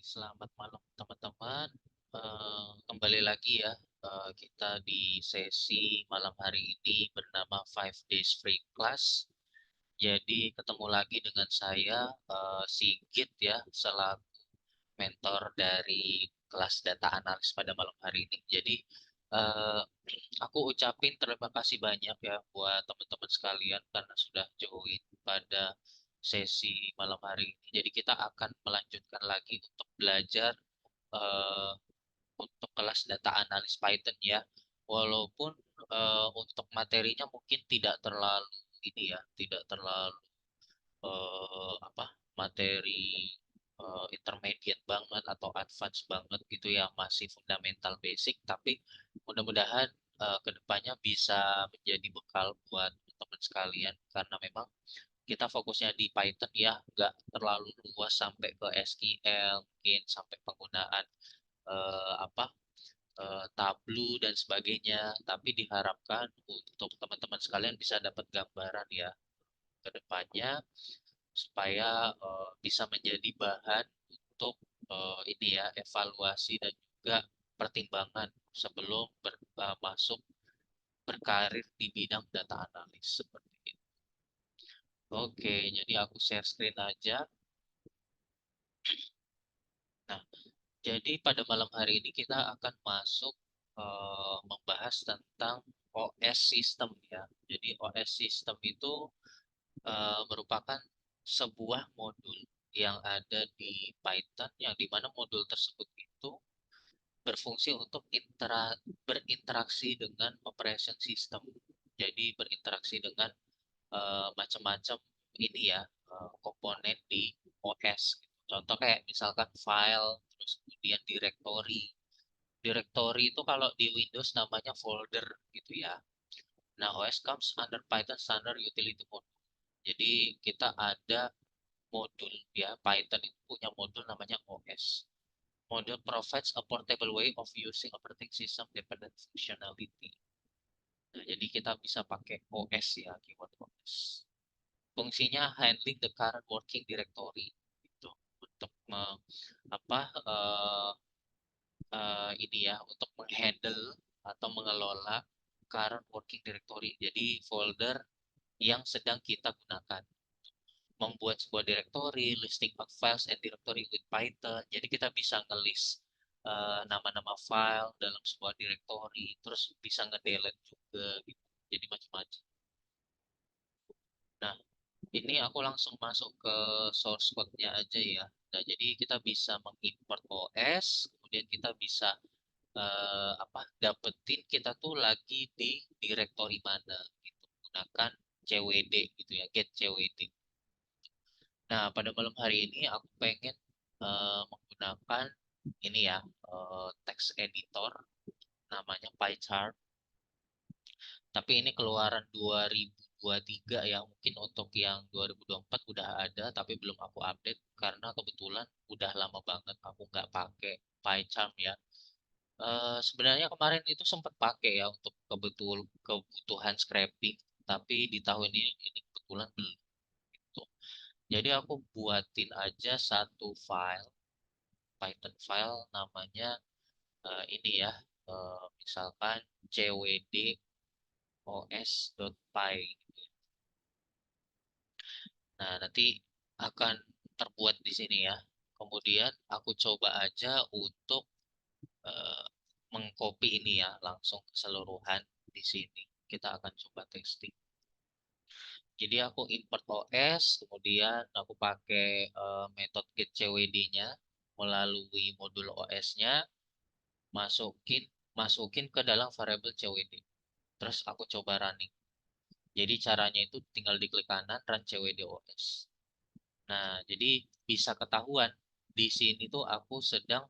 Selamat malam teman-teman. Kembali lagi ya, kita di sesi malam hari ini bernama Five Days Free Class. Jadi ketemu lagi dengan saya, Sigit ya, selaku mentor dari kelas data analis pada malam hari ini. Jadi eh, aku ucapin terima kasih banyak ya buat teman-teman sekalian karena sudah join pada sesi malam hari ini. Jadi kita akan melanjutkan lagi untuk belajar eh, untuk kelas data analis Python ya. Walaupun untuk materinya mungkin tidak terlalu ini ya, tidak terlalu apa materi intermediate banget atau advance banget gitu ya, masih fundamental basic, tapi mudah-mudahan kedepannya bisa menjadi bekal buat teman sekalian karena memang kita fokusnya di Python ya, nggak terlalu luas sampai ke SQL, mungkin sampai penggunaan apa Tableau dan sebagainya, tapi diharapkan untuk teman-teman sekalian bisa dapat gambaran ya ke depannya supaya bisa menjadi bahan untuk ini ya evaluasi dan juga pertimbangan sebelum masuk berkarir di bidang data analis seperti itu. Oke, jadi aku share screen aja. Nah, jadi pada malam hari ini kita akan masuk membahas tentang OS system ya. Jadi OS system itu merupakan sebuah modul yang ada di Python yang dimana modul tersebut itu berfungsi untuk berinteraksi dengan operation system. Jadi berinteraksi dengan macam-macam ini ya komponen di OS. Contoh kayak misalkan file, terus kemudian directory. Directory itu kalau di Windows namanya folder gitu ya. Nah, OS comes under Python Standard Utility Module. Jadi kita ada modul ya, Python itu punya modul namanya OS. Module provides a portable way of using operating system dependent functionality. Nah, jadi kita bisa pakai OS ya, keyword OS. Fungsinya handling the current working directory itu untuk apa ini ya untuk menghandle atau mengelola current working directory. Jadi folder yang sedang kita gunakan. Membuat sebuah directory, listing of files and directory with Python. Jadi kita bisa ngelist nama-nama file dalam sebuah directory, terus bisa ngedelete juga gitu. Jadi macam-macam. Nah, ini aku langsung masuk ke source code-nya aja ya. Nah, jadi kita bisa mengimport OS, kemudian kita bisa dapetin kita tuh lagi di directory mana gitu. Gunakan CWD gitu ya, get CWD. Nah, pada malam hari ini aku pengen menggunakan ini ya, text editor namanya PyCharm. Tapi ini keluaran 2023 ya. Mungkin untuk yang 2024 udah ada, tapi belum aku update karena kebetulan udah lama banget aku nggak pakai PyCharm ya. Sebenarnya kemarin itu sempat pakai ya untuk kebutuhan scraping, tapi di tahun ini kebetulan belum. Gitu. Jadi aku buatin aja satu file Python file namanya ini ya, misalkan cwd os.py. Nah, nanti akan terbuat di sini ya. Kemudian aku coba aja untuk eh, mengcopy ini ya, langsung keseluruhan di sini. Kita akan coba testing. Jadi aku import OS, kemudian aku pakai metode getCWD-nya melalui modul OS-nya, masukin masukin ke dalam variabel CWD. Terus aku coba running. Jadi caranya itu tinggal diklik kanan run CWD OS. Nah, jadi bisa ketahuan di sini tuh aku sedang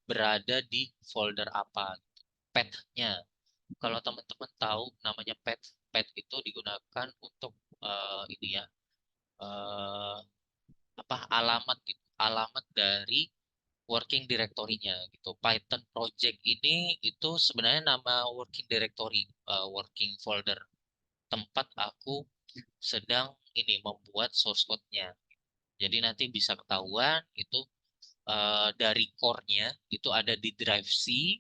berada di folder apa, path-nya. Kalau teman-teman tahu namanya path, path itu digunakan untuk ini ya, eh, alamat gitu, alamat dari working directory-nya gitu. Python project ini itu sebenarnya nama working directory, working folder tempat aku sedang ini membuat source code-nya. Jadi nanti bisa ketahuan itu dari core-nya itu ada di drive C,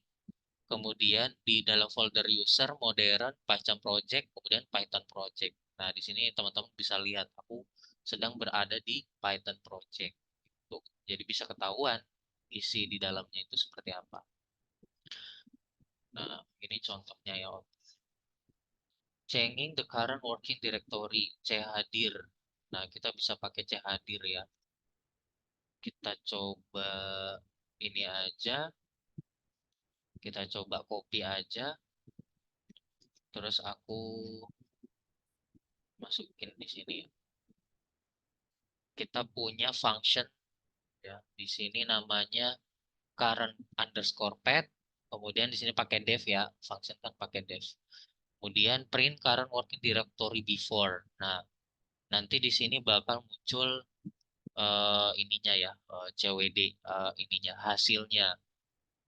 kemudian di dalam folder user, modern, Python project, kemudian Python project. Nah, di sini teman-teman bisa lihat aku sedang berada di Python project. Tuh, jadi bisa ketahuan isi di dalamnya itu seperti apa. Nah, ini contohnya ya. Changing the current working directory, chadir. Nah, kita bisa pakai chadir ya. Kita coba ini aja, kita coba copy aja, terus aku masukin di sini. Kita punya function ya. Di sini namanya current underscore path. Kemudian di sini pakai def ya, function kan pakai def. Kemudian print current working directory before. Nah, nanti di sini bakal muncul ininya ya, CWD ininya hasilnya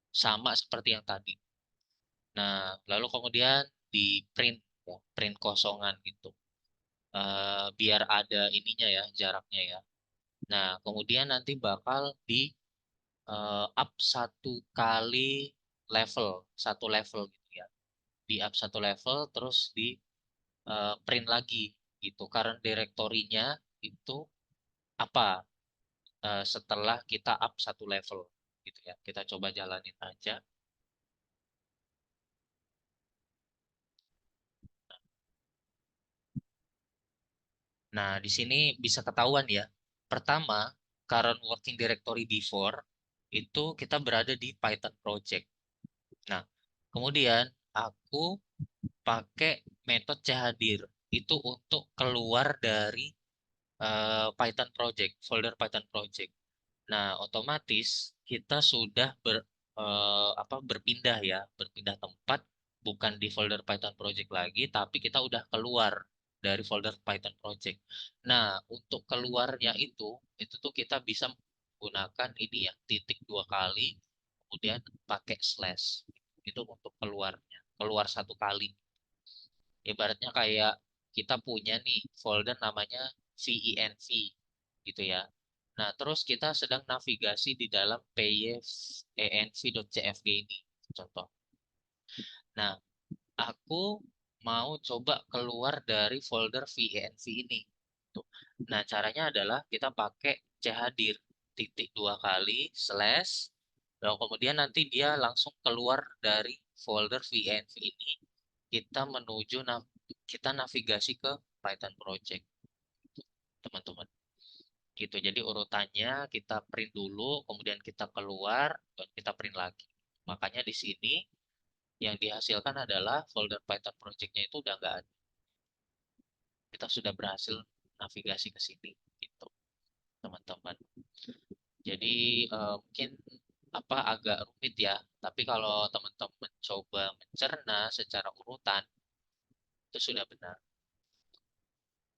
sama seperti yang tadi. Nah, lalu kemudian di print ya, print kosongan gitu. Biar ada ininya ya, jaraknya ya. Nah, kemudian nanti bakal di up satu kali level, satu level gitu ya. Di up satu level terus di print lagi gitu. Karena direktorinya itu apa setelah kita up satu level gitu ya. Kita coba jalanin aja. Nah, di sini bisa ketahuan ya. Pertama, current working directory before itu kita berada di Python project. Nah, kemudian aku pakai metode chadir itu untuk keluar dari Python project, folder Python project. Nah, otomatis kita sudah berpindah ya, berpindah tempat bukan di folder Python project lagi, tapi kita udah keluar dari folder Python project. Nah, untuk keluarnya itu tuh kita bisa menggunakan ini ya, titik dua kali, kemudian pakai slash. Itu untuk keluarnya, keluar satu kali. Ibaratnya kayak kita punya nih folder namanya VENV gitu ya. Nah, terus kita sedang navigasi di dalam pyenv.cfg ini. Contoh. Nah, aku mau coba keluar dari folder VENV ini. Tuh. Nah, caranya adalah kita pakai chadir titik dua kali slash dan kemudian nanti dia langsung keluar dari folder VENV ini. Kita menuju kita navigasi ke Python project, teman-teman. Gitu. Jadi urutannya kita print dulu, kemudian kita keluar, dan kita print lagi. Makanya di sini yang dihasilkan adalah folder Python project-nya itu udah nggak ada. Kita sudah berhasil navigasi ke sini, gitu, teman-teman. Jadi mungkin apa agak rumit ya, tapi kalau teman-teman coba mencerna secara urutan, itu sudah benar.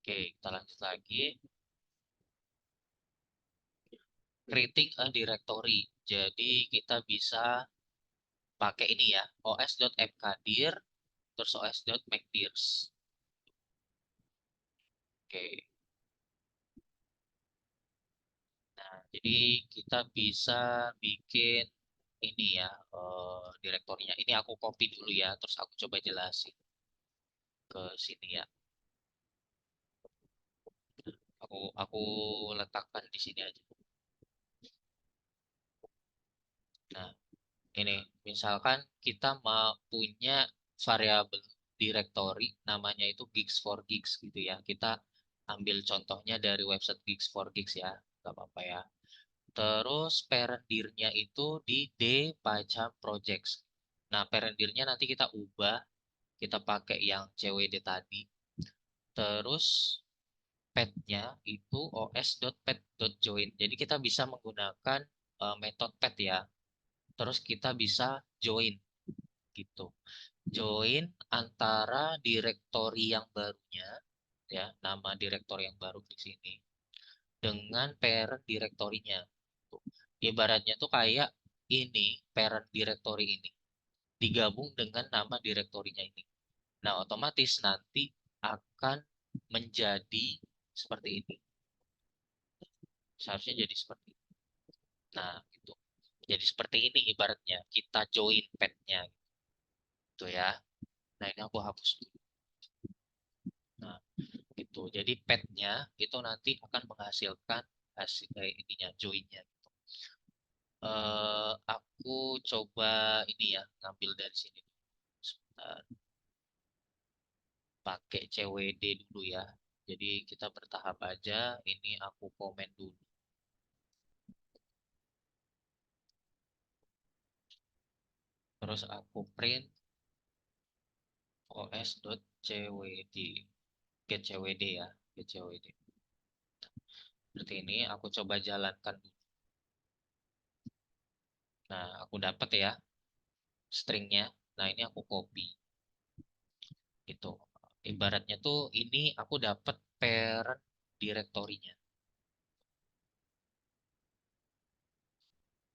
Oke, kita lanjut lagi. Creating a directory. Jadi kita bisa pakai ini ya, os.mkdir, terus os.mkdirs. Oke, nah jadi kita bisa bikin ini ya, direktorinya. Ini aku copy dulu ya, terus aku coba jelasin ke sini ya. Aku letakkan di sini aja. Nah, ini misalkan kita mau punya variabel directory namanya itu gigs for gigs gitu ya. Kita ambil contohnya dari website gigs for gigs ya, nggak apa-apa ya. Terus parent dir-nya itu di D Pajam Projects. Nah, parent dir-nya nanti kita ubah, kita pakai yang CWD tadi. Terus pet-nya itu os.pet.join. Jadi kita bisa menggunakan metode pet ya. Terus kita bisa join gitu. Join antara direktori yang barunya ya, nama direktori yang baru di sini dengan parent direktorinya. Tuh. Ibaratnya tuh kayak ini parent directory ini digabung dengan nama direktorinya ini. Nah, otomatis nanti akan menjadi seperti ini. Seharusnya jadi seperti itu. Nah, gitu. Jadi seperti ini ibaratnya kita join petnya gitu ya. Nah, ini aku hapus dulu. Nah, gitu. Jadi petnya itu nanti akan menghasilkan hasil kayak ininya, joinnya. Aku coba ini ya, ngambil dari sini. Sebentar. Pakai CWD dulu ya. Jadi kita bertahap aja. Ini aku komen dulu. Terus aku print os.cwd. Get CWD ya. Get CWD. Seperti ini aku coba jalankan dulu. Nah, aku dapat ya stringnya. Nah, ini aku copy. Gitu. Ibaratnya tuh ini aku dapat parent direktorinya.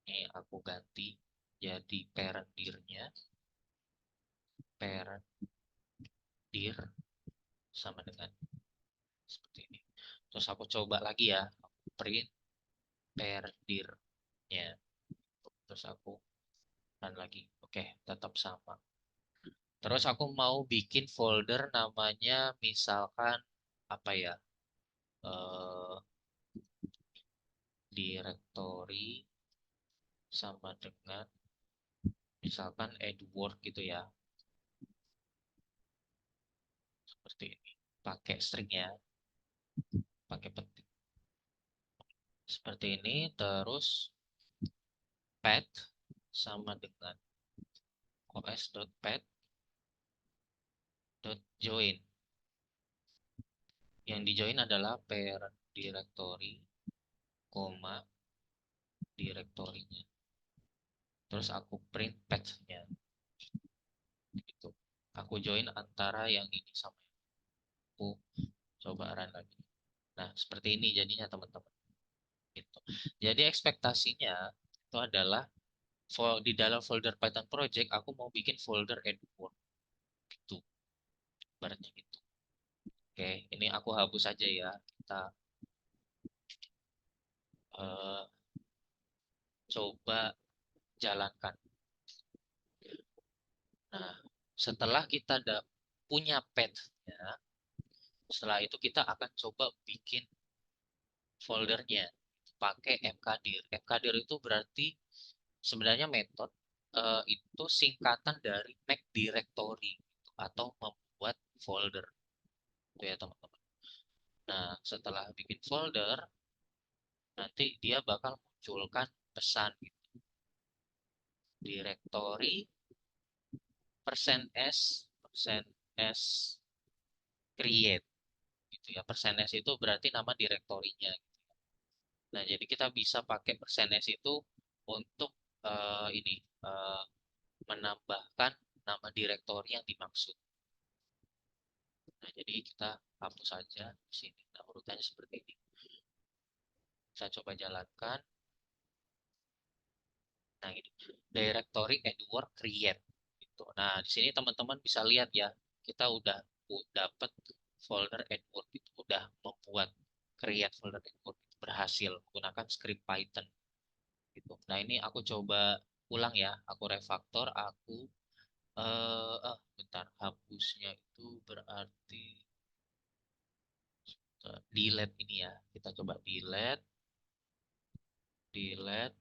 Ini aku ganti jadi parent dirnya. Parent dir sama dengan seperti ini. Terus aku coba lagi ya. Aku print parent dirnya. Terus aku run lagi. Oke, tetap sama. Terus aku mau bikin folder namanya misalkan apa ya? Eh, directory sama dengan misalkan Edward gitu ya. Seperti ini. Pakai string ya, pakai penting. Seperti ini terus path sama dengan os.path.join. Yang di join adalah parent directory, koma direktorinya. Terus aku print path-nya. Gitu. Aku join antara yang ini sama yang aku coba run lagi. Nah, seperti ini jadinya teman-teman. Gitu. Jadi ekspektasinya itu adalah di dalam folder Python project aku mau bikin folder Edward gitu. Baratnya gitu. Oke, ini aku hapus aja ya. Kita eh, coba jalankan. Nah, setelah kita punya path-nya, setelah itu kita akan coba bikin foldernya pakai mkdir. Mkdir itu berarti sebenarnya metode itu singkatan dari make directory gitu, atau membuat folder itu ya teman-teman. Nah, setelah bikin folder, nanti dia bakal munculkan pesan gitu. Directory %s create gitu ya. %s itu berarti nama direktorinya. Nah, jadi kita bisa pakai %s itu untuk ini eh, menambahkan nama direktori yang dimaksud. Nah, jadi kita hapus saja di sini. Nah, urutannya seperti ini. Saya coba jalankan. Nah, ini directory Edward create. Gitu. Nah, di sini teman-teman bisa lihat ya, kita udah dapat folder Edward itu udah membuat create folder Edward itu berhasil menggunakan script Python. Gitu. Nah, ini aku coba ulang ya, aku refaktor, aku bentar, hapusnya itu berarti delete ini ya. Kita coba delete, delete.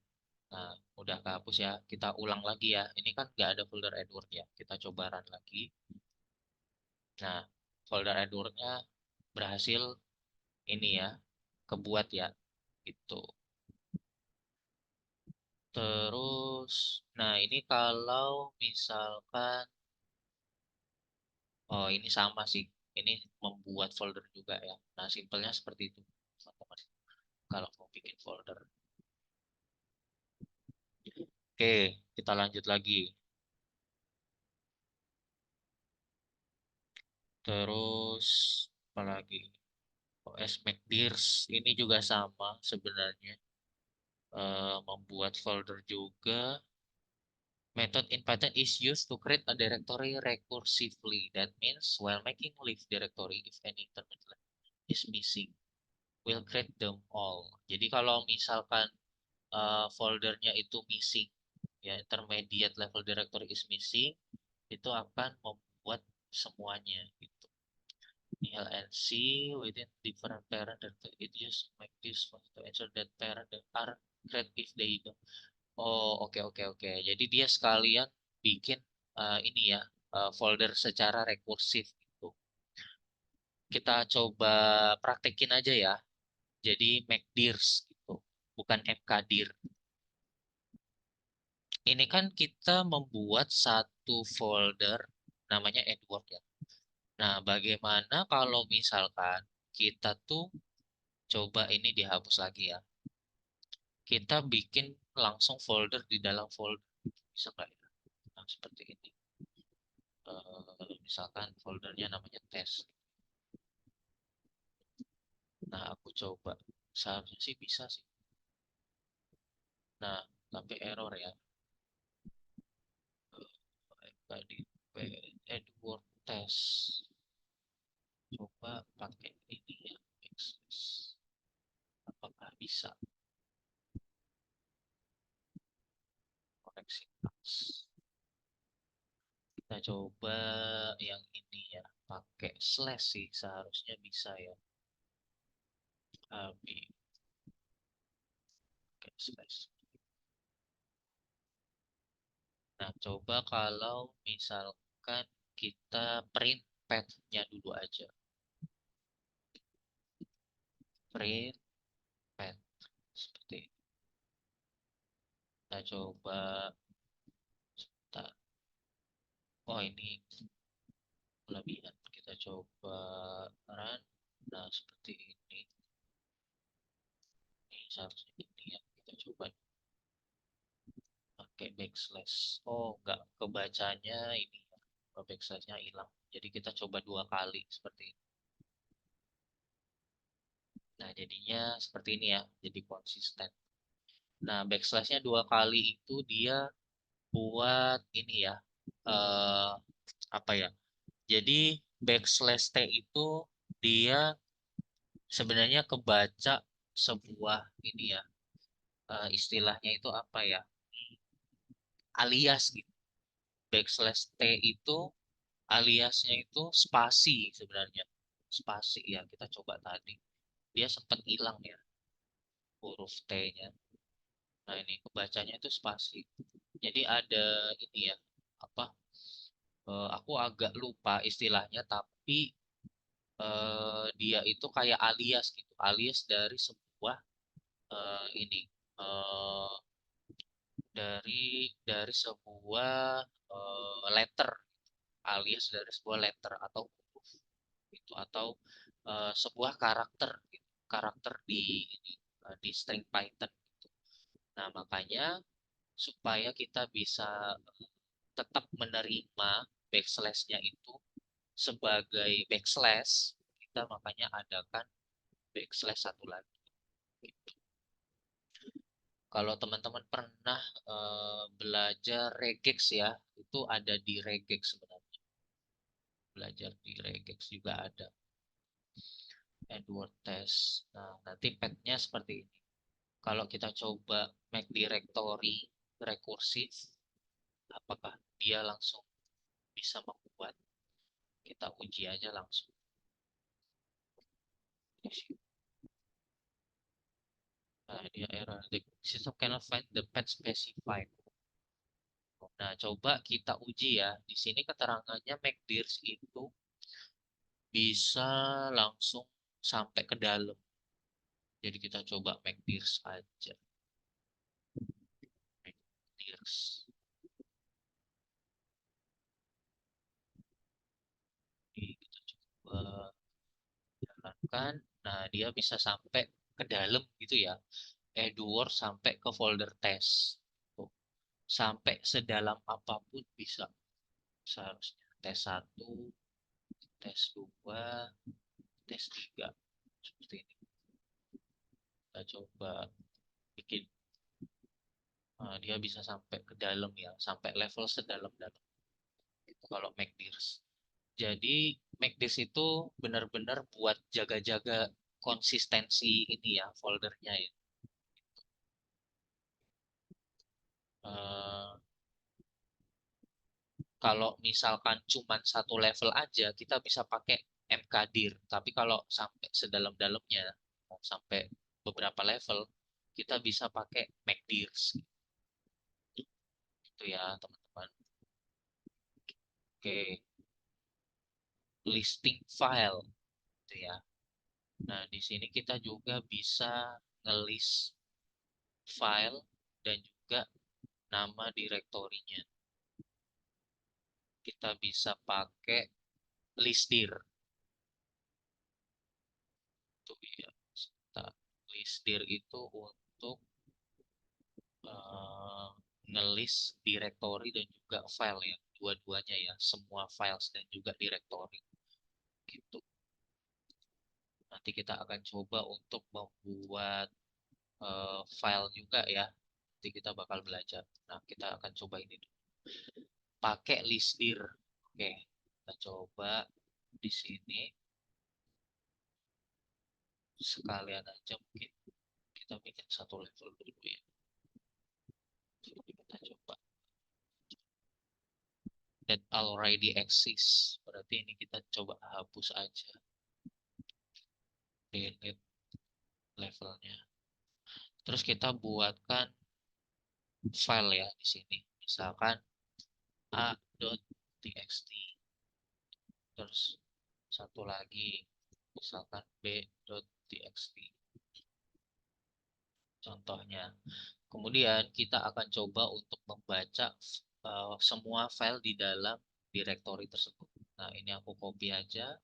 Nah, udah kehapus ya. Kita ulang lagi ya. Ini kan nggak ada folder Edward ya. Kita coba run lagi. Nah, folder Edward-nya berhasil ini ya, kebuat ya. Gitu. Terus, nah ini kalau misalkan, oh ini sama sih. Ini membuat folder juga ya. Nah, simpelnya seperti itu, teman-teman. Kalau mau bikin folder. Oke, kita lanjut lagi. Terus, apalagi? OS MacDirs ini juga sama sebenarnya. Membuat folder juga. Method in Python is used to create a directory recursively. That means while making leave directory if any intermediate is missing. will create them all. Jadi kalau misalkan foldernya itu missing, ya intermediate level directory is missing, itu akan membuat semuanya gitu. LNC within different parent directory, it just make this one to ensure that parent are create if they don't. Oh, oke. Jadi dia sekalian bikin ini ya, folder secara rekursif gitu. Kita coba praktekin aja ya. Jadi McDirs gitu, bukan mkdir. Ini kan kita membuat satu folder namanya Edward ya. Nah, bagaimana kalau misalkan kita tuh coba ini dihapus lagi ya. Kita bikin langsung folder di dalam folder. Bisa nggak ya? Nah, seperti ini. Misalkan foldernya namanya test. Nah, aku coba. Seharusnya sih bisa sih. Nah, tapi error ya. Tadi Edward test. Coba pakai ini ya. Access. Apakah bisa koneksi teks? Kita coba yang ini ya. Pakai slash sih seharusnya bisa ya. Abi pakai slash. Nah, coba kalau misalkan kita print path-nya dulu aja. Print path. Seperti ini. Kita coba. Sebentar. Oh, ini kelebihan. Kita coba run. Nah, seperti ini. Ini seharusnya ini ya. Kita coba pakai backslash. Oh, nggak kebacanya ini. Backslashnya hilang. Jadi kita coba dua kali seperti ini. Nah, jadinya seperti ini ya. Jadi konsisten. Nah, backslashnya dua kali itu dia buat ini ya. eh Apa ya? Jadi backslash T itu dia sebenarnya kebaca sebuah ini ya. Istilahnya itu apa ya? Alias gitu. Backslash T itu aliasnya itu spasi sebenarnya. Spasi ya, kita coba tadi. Dia sempat hilang ya huruf T-nya. Nah, ini kebacanya itu spasi. Jadi ada ini ya, apa? Aku agak lupa istilahnya, tapi dia itu kayak alias gitu, alias dari sebuah ini eh, dari sebuah letter, alias dari sebuah letter atau huruf itu atau sebuah karakter gitu. Karakter di string Python gitu. Nah, makanya supaya kita bisa tetap menerima backslash-nya itu sebagai backslash, kita makanya adakan backslash satu lagi. Gitu. Kalau teman-teman pernah belajar regex ya, itu ada di regex sebenarnya. Belajar di regex juga ada. Edward test. Nah, nanti path-nya seperti ini. Kalau kita coba make directory rekursif, apakah dia langsung bisa membuat? Kita uji aja langsung. Nah, dia error. The system cannot find the path specified. Nah, coba kita uji ya. Di sini keterangannya McDirs itu bisa langsung sampai ke dalam. Jadi kita coba McDirs aja. McDirs. Jadi kita coba jalankan. Nah, dia bisa sampai ke dalam gitu ya. Edward sampai ke folder test. Tuh. Sampai sedalam apapun bisa. Seharusnya tes 1, tes 2, tes 3. Seperti ini. Kita coba bikin. Dia bisa sampai ke dalam ya, sampai level sedalam-dalam. Itu kalau McDirs. Jadi McDirs itu benar-benar buat jaga-jaga. konsistensi ini ya foldernya ya. Eh, Kalau misalkan cuma satu level aja, kita bisa pakai mkdir. Tapi kalau sampai sedalam-dalamnya, sampai beberapa level, kita bisa pakai mkdirs. Itu ya, teman-teman. Oke, listing file, itu ya. Nah, di sini kita juga bisa ngelis file dan juga nama direktorinya. Kita bisa pakai listdir. Itu ya. Listdir itu untuk eh, ngelis direktori dan juga file ya, dua-duanya ya, semua files dan juga direktori gitu. Nanti kita akan coba untuk membuat file juga ya. Nanti kita bakal belajar. Nah, kita akan coba ini dulu. Pakai listdir. Oke, kita coba di sini sekalian aja mungkin kita bikin satu level dulu ya. Jadi kita coba that already exists. Berarti ini kita coba hapus aja. Delete levelnya. Terus kita buatkan file ya di sini. Misalkan a.txt. Terus satu lagi misalkan b.txt. Contohnya. Kemudian kita akan coba untuk membaca semua file di dalam direktori tersebut. Nah, ini aku copy aja.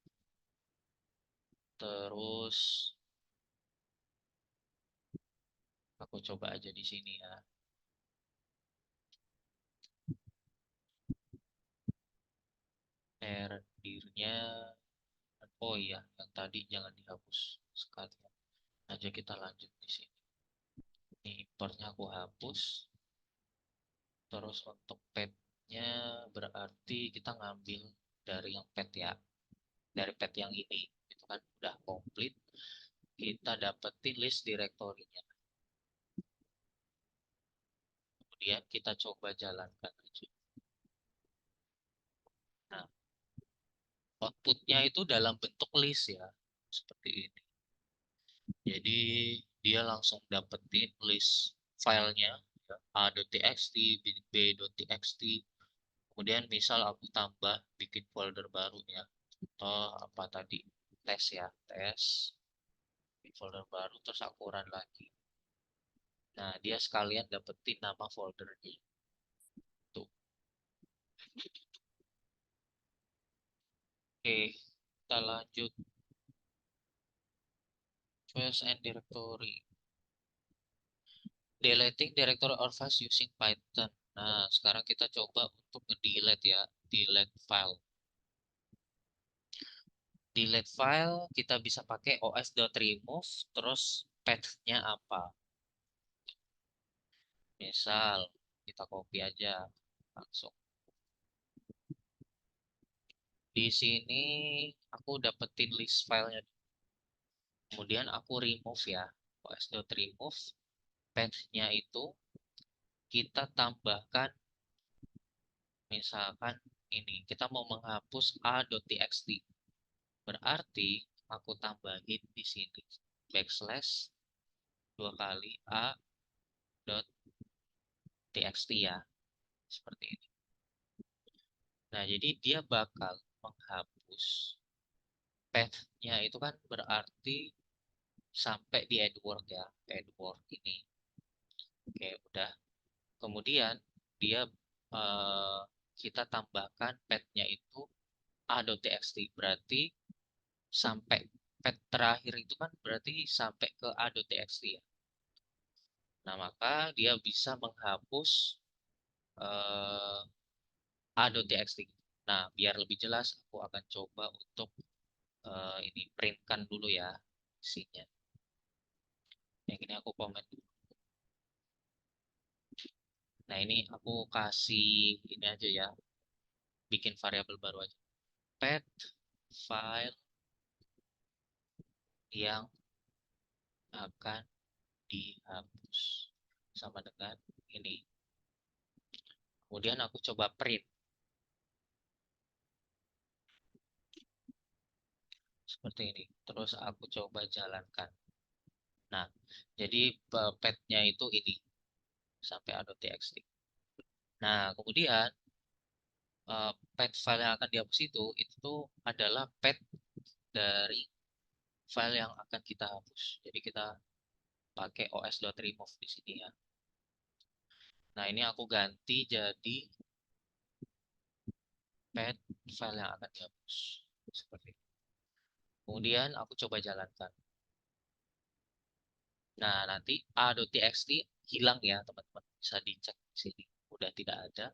Terus aku coba aja di sini ya. Dirnya, oh iya, yang tadi jangan dihapus sekalian. Aja kita lanjut di sini. Ini importnya aku hapus. Terus untuk petnya berarti kita ngambil dari yang pet ya. Dari pet yang ini. Itu kan udah komplit. Kita dapetin list direktorinya. Kemudian kita coba jalankan aja. Nah, outputnya itu dalam bentuk list ya. Seperti ini. Jadi dia langsung dapetin list filenya ya, a.txt, b.txt. Kemudian misal aku tambah bikin folder baru ya. Atau apa tadi? Tes ya, tes. Bikin folder baru terus aku run lagi. Nah, dia sekalian dapetin nama foldernya. Tuh. Oke, kita lanjut. Files and directory. Deleting directory or files using Python. Nah, sekarang kita coba untuk nge-delete ya. Delete file. Delete file kita bisa pakai os.remove terus path-nya apa. Misal kita copy aja langsung. Di sini aku dapetin list filenya. Kemudian aku remove ya. os.remove path-nya itu kita tambahkan misalkan ini. Kita mau menghapus a.txt. Berarti aku tambahin di sini backslash dua kali a.txt ya. Seperti ini. Nah, jadi dia bakal menghapus path-nya itu kan berarti sampai di end word ya, end word ini. Oke, udah. Kemudian dia eh, kita tambahkan path-nya itu a.txt. Berarti sampai path terakhir itu kan berarti sampai ke a.txt ya. Nah, maka dia bisa menghapus eh, a.txt. Nah, biar lebih jelas, aku akan coba untuk ini printkan dulu ya isinya. Yang ini aku komen dulu. Nah, ini aku kasih ini aja ya, bikin variabel baru aja. Pet file yang akan dihapus. Sama dengan ini. Kemudian aku coba print. Seperti ini. Terus aku coba jalankan. Nah, jadi petnya itu ini. Sampai .txt. Nah, kemudian pet file yang akan dihapus itu tuh adalah pet dari file yang akan kita hapus. Jadi kita pakai os.remove di sini ya. Nah, ini aku ganti jadi pet file yang akan dihapus. Seperti itu. Kemudian aku coba jalankan. Nah, nanti a.txt hilang ya, teman-teman. Bisa dicek di sini. Udah tidak ada.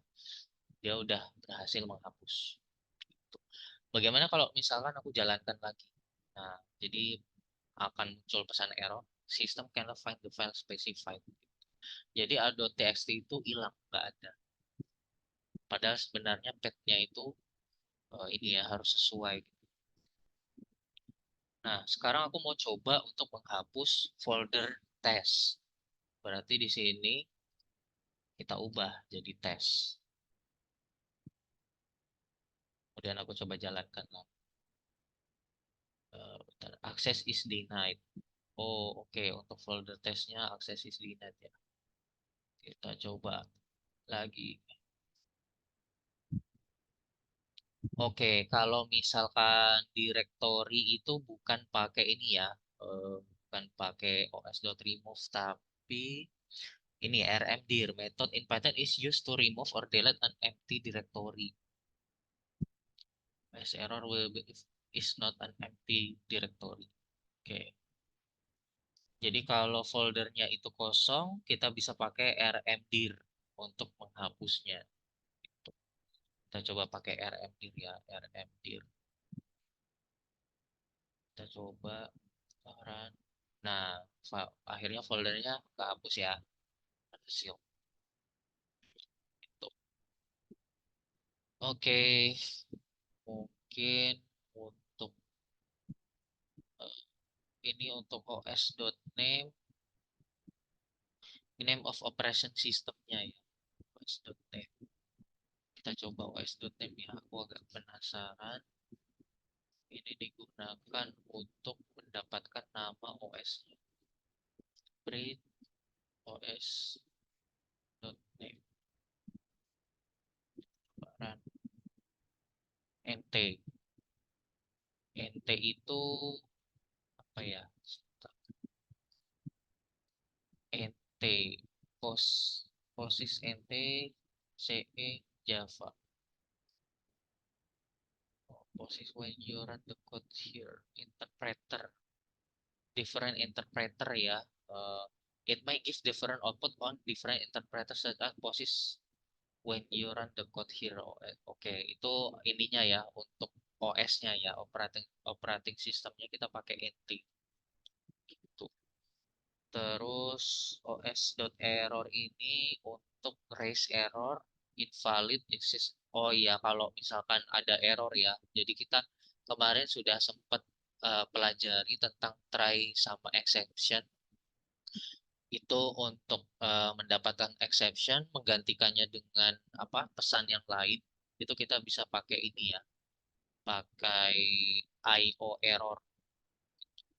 Dia udah berhasil menghapus. Bagaimana kalau misalkan aku jalankan lagi? Nah, jadi akan muncul pesan error. System cannot find the file specified. Jadi a.txt itu hilang, nggak ada. Padahal sebenarnya petnya itu ini ya harus sesuai. Nah, sekarang aku mau coba untuk menghapus folder test. Berarti di sini kita ubah jadi tes. Kemudian aku coba jalankan lagi. Bentar. Access is denied. Oh, oke. Untuk folder testnya access is denied ya. Kita coba lagi. Oke, kalau misalkan directory itu bukan pakai ini ya, bukan pakai os.remove, tapi ini rmdir, method in Python is used to remove or delete an empty directory. As error will be if is not an empty directory. Oke, jadi kalau foldernya itu kosong, kita bisa pakai rmdir untuk menghapusnya. Kita coba pakai rmdir ya, rmdir. Kita coba run. Nah, akhirnya foldernya kehapus ya. Berhasil. Gitu. Oke, mungkin untuk ini untuk os.name, name of operation systemnya ya. os.name. Kita coba os.name ya. Aku agak penasaran. Ini digunakan untuk mendapatkan nama OS-nya. Print os.name. Run. NT. NT itu apa ya? NT. POSIX NT CE Java. POSIX when you run the code here. Interpreter. Different interpreter ya. Uh, it may give different output on different interpreter such as POSIX when you run the code here. Oke, itu ininya ya untuk OS-nya ya, operating systemnya kita pakai NT gitu. Terus os.error ini untuk raise error invalid exist. Oh iya, kalau misalkan ada error ya. Jadi kita kemarin sudah sempat pelajari tentang try sama exception. Itu untuk mendapatkan exception, menggantikannya dengan apa pesan yang lain. Itu kita bisa pakai ini ya, pakai IO error,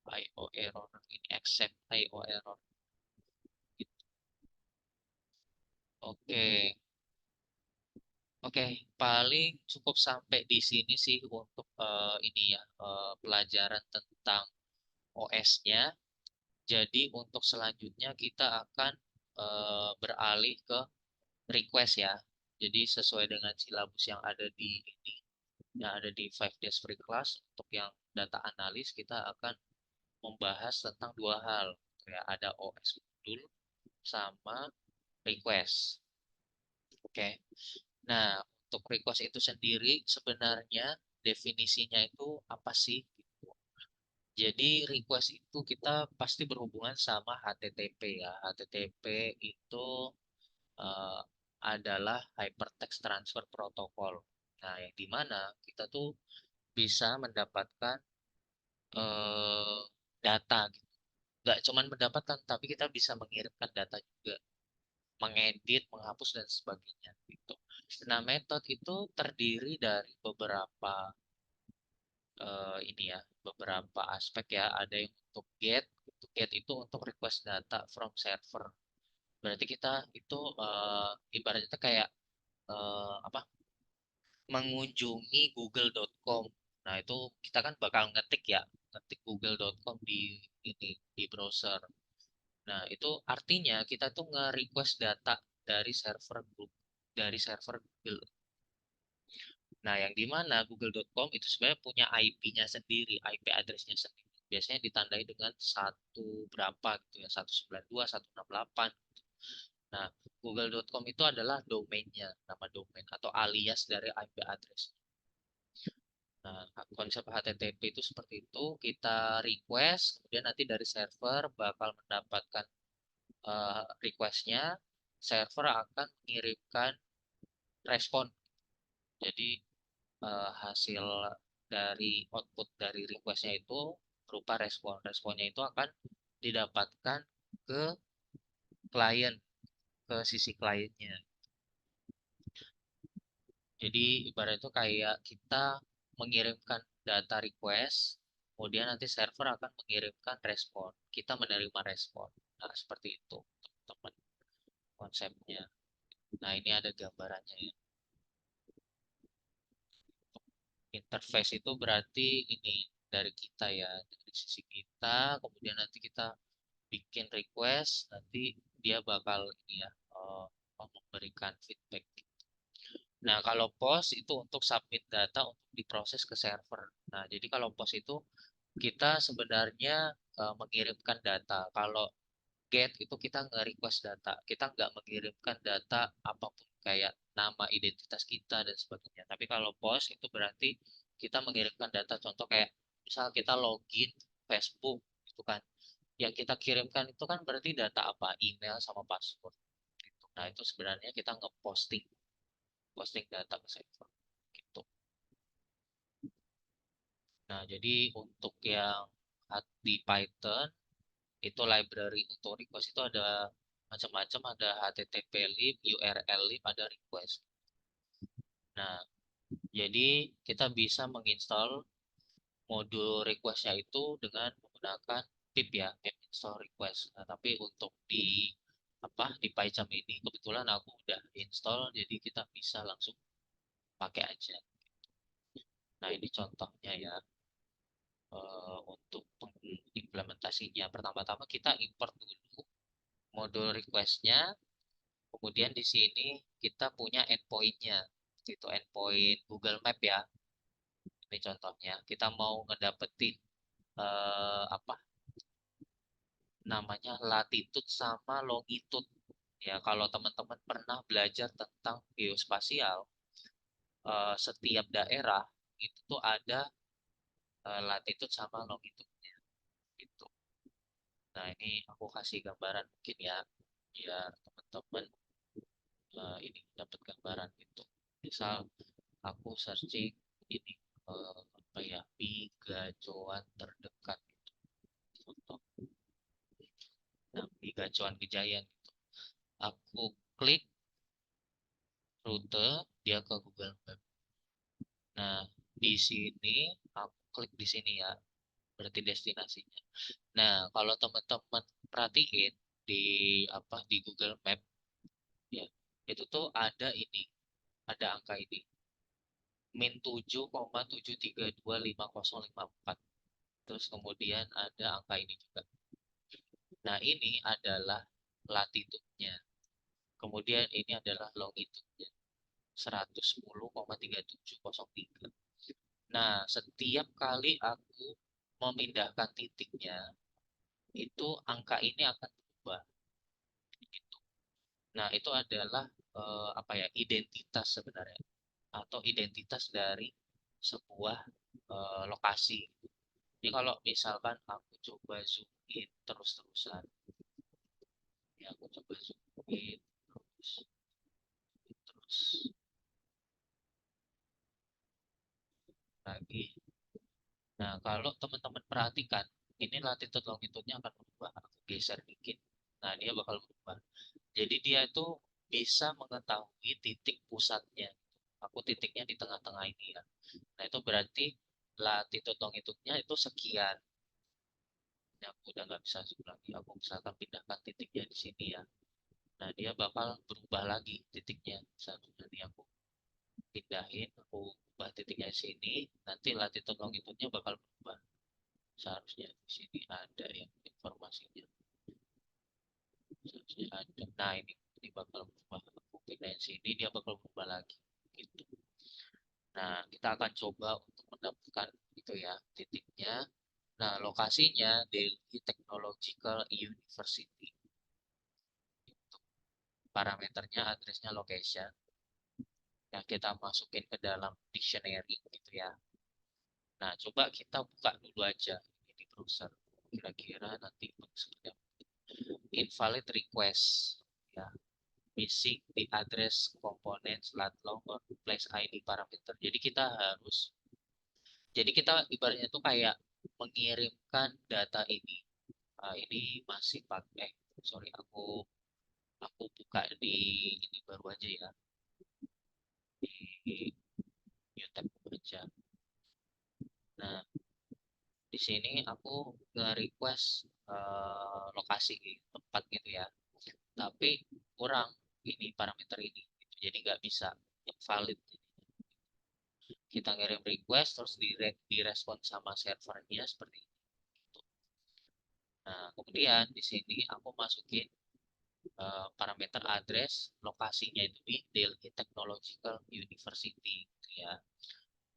IO error ini accept IO error. Gitu. Oke. Oke, paling cukup sampai di sini sih untuk ini ya pelajaran tentang OS-nya. Jadi untuk selanjutnya kita akan beralih ke request ya. Jadi sesuai dengan silabus yang ada di ini, yang ada di 5 Days Free Class untuk yang data analis kita akan membahas tentang dua hal. Ya, ada OS modul sama request. Oke. Nah, untuk request itu sendiri sebenarnya definisinya itu apa sih? Gitu. Jadi request itu kita pasti berhubungan sama HTTP ya. HTTP itu eh, adalah Hypertext Transfer Protocol. Nah, yang dimana kita tuh bisa mendapatkan eh, data gitu. nggak cuman mendapatkan, tapi kita bisa mengirimkan data juga, mengedit, menghapus dan sebagainya gitu. Nah, metode itu terdiri dari beberapa ini ya, beberapa aspek ya. Ada yang untuk get, get itu untuk request data from server. Berarti kita itu ibaratnya kayak apa? Mengunjungi google.com. Nah, itu kita kan bakal ngetik ya, ngetik google.com di ini di browser. Nah, itu artinya kita tuh nge-request data dari server grup, dari server Google. Nah, yang di mana google.com itu sebenarnya punya IP-nya sendiri, IP address-nya sendiri. Biasanya ditandai dengan satu berapa gitu ya, 192, 168. Nah, google.com itu adalah domainnya, nama domain atau alias dari IP address. Nah, konsep HTTP itu seperti itu, kita request, kemudian nanti dari server bakal mendapatkan requestnya, server akan mengirimkan respon. Jadi hasil dari output dari requestnya itu berupa respon. Responnya itu akan didapatkan ke klien, ke sisi kliennya. Jadi ibarat itu kayak kita mengirimkan data request, kemudian nanti server akan mengirimkan respon. Kita menerima respon. Nah, seperti itu, teman-teman, konsepnya. Nah, ini ada gambarannya ya. Interface itu berarti ini dari kita ya, dari sisi kita, kemudian nanti kita bikin request, nanti dia bakal ini ya, memberikan feedback. Nah, kalau POS itu untuk submit data untuk diproses ke server. Nah, jadi kalau POS itu kita sebenarnya mengirimkan data. Kalau get itu kita nge-request data. Kita nggak mengirimkan data apapun kayak nama identitas kita dan sebagainya. Tapi kalau POS itu berarti kita mengirimkan data, contoh kayak misal kita login Facebook itu kan. Yang kita kirimkan itu kan berarti data apa? Email sama password gitu. Nah, itu sebenarnya kita nge-posting posting data ke server gitu. Nah, jadi untuk yang di Python itu library untuk request itu ada macam-macam, ada HTTP lib, URL lib, ada request. Nah, jadi kita bisa menginstal modul requestnya itu dengan menggunakan pip ya, pip install request. Nah, tapi untuk di di PyCharm ini kebetulan aku udah install, jadi kita bisa langsung pakai aja. Nah, ini contohnya ya, untuk implementasinya. Pertama-tama kita import dulu modul requestnya, kemudian di sini kita punya endpointnya, itu endpoint Google Map ya. Ini contohnya, kita mau ngedapetin apa namanya latitude sama longitude. Ya, kalau teman-teman pernah belajar tentang geospasial, setiap daerah itu tuh ada latitude sama longitude-nya gitu. Nah, ini aku kasih gambaran mungkin ya, biar teman-teman ini dapat gambaran gitu. Misal aku searching ini apa ya, Bigajoan terdekat gitu. Contoh, nah, Bigajoan Gejayan gitu. Aku klik rute, dia ke Google Map. Nah, di sini aku klik di sini ya, berarti destinasinya. Nah, kalau teman-teman perhatiin di di Google Map ya, itu tuh ada ini, ada angka ini, min 7,7325054. Terus kemudian ada angka ini juga. Nah, ini adalah latitude-nya. Kemudian ini adalah longitude-nya. 110,3703. Nah, setiap kali aku memindahkan titiknya, itu angka ini akan berubah. Gitu. Nah, itu adalah apa ya, identitas sebenarnya, atau identitas dari sebuah lokasi. Jadi kalau misalkan aku coba zoom in terus-terusan, ya aku coba zoom in terus lagi. Nah, kalau teman-teman perhatikan, ini latitude longitude-nya akan berubah. Aku geser dikit. Nah, dia bakal berubah. Jadi dia itu bisa mengetahui titik pusatnya. Aku titiknya di tengah-tengah ini ya. Nah, itu berarti latitude longitude-nya itu sekian. Ini aku udah nggak bisa zoom lagi. Aku misalkan pindahkan titiknya di sini ya. Nah, dia bakal berubah lagi titiknya. Misalkan nanti aku pindahin, aku ubah titiknya di sini. Nanti latitude longitude-nya bakal berubah. Seharusnya di sini ada yang informasinya. Seharusnya ada. Nah, ini bakal berubah. Aku pindahin sini, dia bakal berubah lagi. Gitu. Nah, kita akan coba untuk mendapatkan itu ya titiknya. Nah, lokasinya Delhi Technological University. Parameternya addressnya location. Yang kita masukin ke dalam dictionary gitu ya. Nah, coba kita buka dulu aja ini di browser. Kira-kira nanti seperti apa. Invalid request ya. Missing the address components lat long or place ID parameter. Jadi kita ibaratnya tuh kayak mengirimkan data ini. Ini masih pakai, sorry aku buka di ini baru aja ya, di new tab aja. Nah, di sini aku nge-request lokasi tempat gitu ya. Tapi kurang ini parameter ini. Gitu. Jadi nggak bisa valid. Kita ngirim request terus direspon sama servernya seperti itu. Nah, kemudian di sini aku masukin parameter address lokasinya itu di Delhi Technological University gitu ya.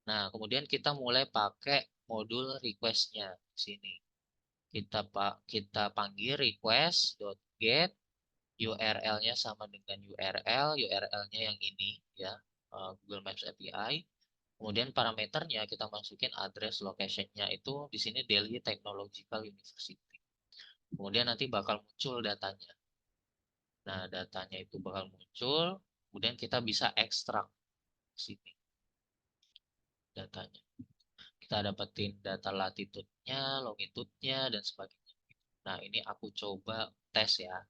Nah, kemudian kita mulai pakai modul request-nya di sini. Kita panggil request.get URL-nya sama dengan URL-nya yang ini ya, Google Maps API. Kemudian parameternya kita masukin address location-nya itu di sini Delhi Technological University. Kemudian nanti bakal muncul datanya. Nah, datanya itu bakal muncul, kemudian kita bisa ekstrak di sini datanya. Kita dapetin data latitude-nya, longitude-nya, dan sebagainya. Nah, ini aku coba tes ya.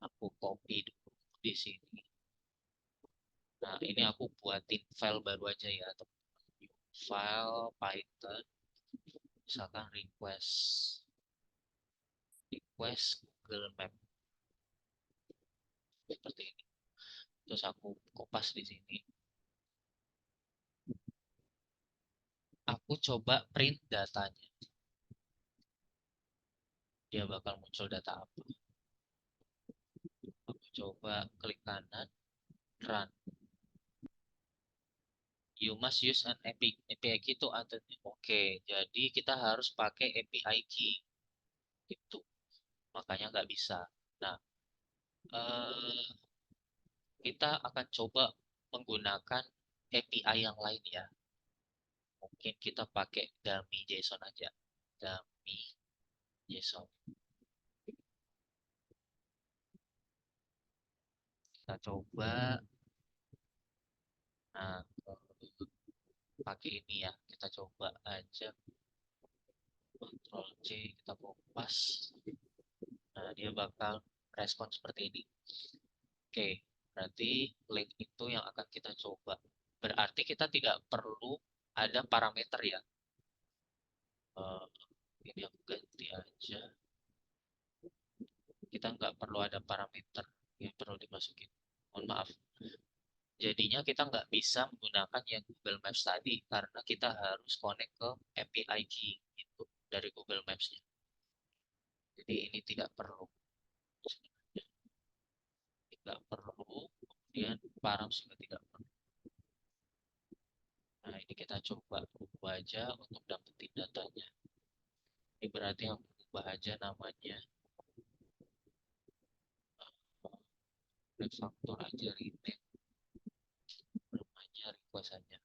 Aku copy dulu di sini. Nah, ini aku buatin file baru aja ya. File Python, misalkan request Google Map seperti ini. Terus aku kopas di sini. Aku coba print datanya. Dia bakal muncul data apa? Aku coba klik kanan, run. You must use an API key to authentic. Oke, jadi kita harus pakai API key. Itu. Makanya nggak bisa. Nah, eh, kita akan coba menggunakan API yang lain ya. Mungkin kita pakai dummy JSON aja. Dummy JSON. Kita coba. Nah, pakai ini ya. Kita coba aja. Ctrl C, kita kopas. Nah, dia bakal respon seperti ini. Oke, berarti link itu yang akan kita coba. Berarti kita tidak perlu ada parameter ya. Eh, ini aku ganti aja. Kita nggak perlu ada parameter yang perlu dimasukin. Mohon maaf. Jadinya kita nggak bisa menggunakan yang Google Maps tadi karena kita harus connect ke API key itu dari Google Maps-nya. Jadi ini tidak perlu. Tidak perlu. Kemudian param juga tidak perlu. Nah, ini kita coba ubah aja untuk dapetin datanya. Ini berarti yang ubah aja namanya. Refaktor aja rename. Namanya request aja.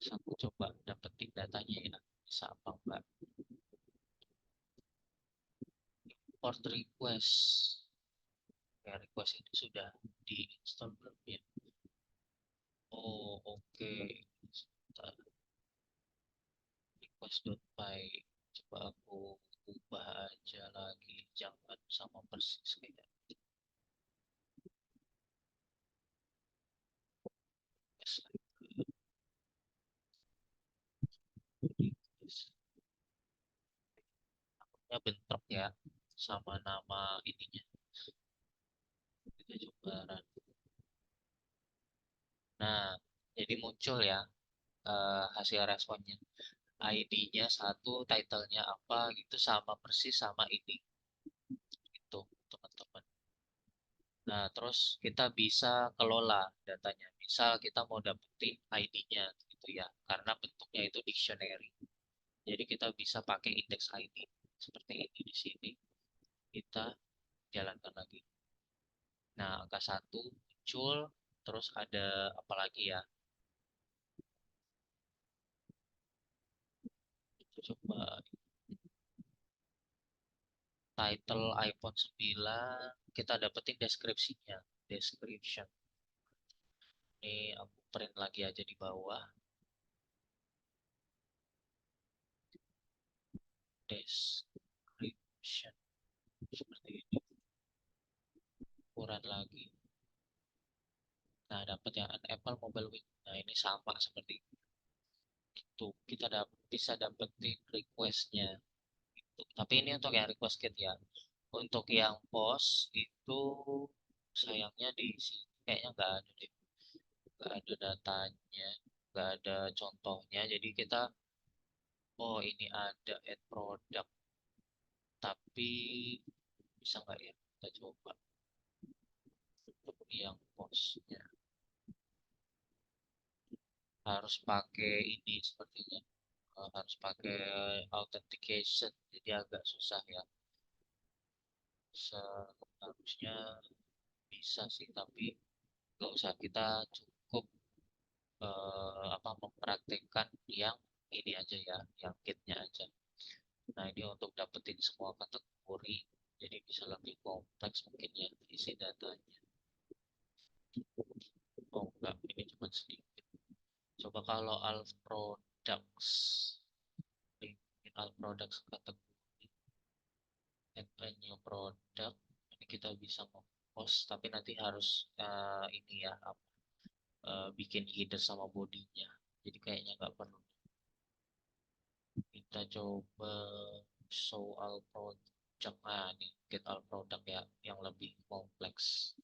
Terus aku coba dapetin datanya ya. Bisa apa enggak. Import request. Ya, request ini sudah diinstal belum ya? Oh, oke. Sebentar. index.py. Coba aku ubah aja lagi, jangan sama persis kayak ya, bentrok ya sama nama ininya. Kita coba run. Nah, jadi muncul ya hasil responnya. ID-nya satu, title-nya apa gitu sama persis sama ini. Itu teman-teman. Nah, terus kita bisa kelola datanya. Misal kita mau dapetin ID-nya gitu ya, karena bentuknya itu dictionary. Jadi kita bisa pakai index ID seperti ini di sini. Kita jalankan lagi. Nah, angka satu muncul, terus ada apa lagi ya? Coba title iPhone 9, kita dapetin deskripsinya. Description. Ini aku print lagi aja di bawah. Description. Seperti ini. Ukuran lagi. Nah, dapat yang Apple Mobile Wing. Nah, ini sama seperti itu. Kita bisa dapetin requestnya. Tapi ini untuk yang request kit ya. Untuk yang post itu sayangnya di sini kayaknya nggak ada deh. Nggak ada datanya, nggak ada contohnya. Jadi kita, oh ini ada add product, tapi bisa nggak ya? Kita coba yang postnya. Harus pakai ini sepertinya. Harus pakai authentication, jadi agak susah ya. Seharusnya bisa sih, tapi nggak usah, kita cukup mempraktikkan yang ini aja ya, yang kitnya aja. Nah, ini untuk dapetin semua kategori, jadi bisa lebih kompleks mungkin ya isi datanya. Oh enggak, ini cuma sedikit. Coba kalau alt products, alt products kategori, add a new product, ini kita bisa post, tapi nanti harus ini ya, bikin header sama bodinya. Jadi kayaknya nggak perlu. Kita coba show all project. Nah, ini get all product ya, yang lebih kompleks.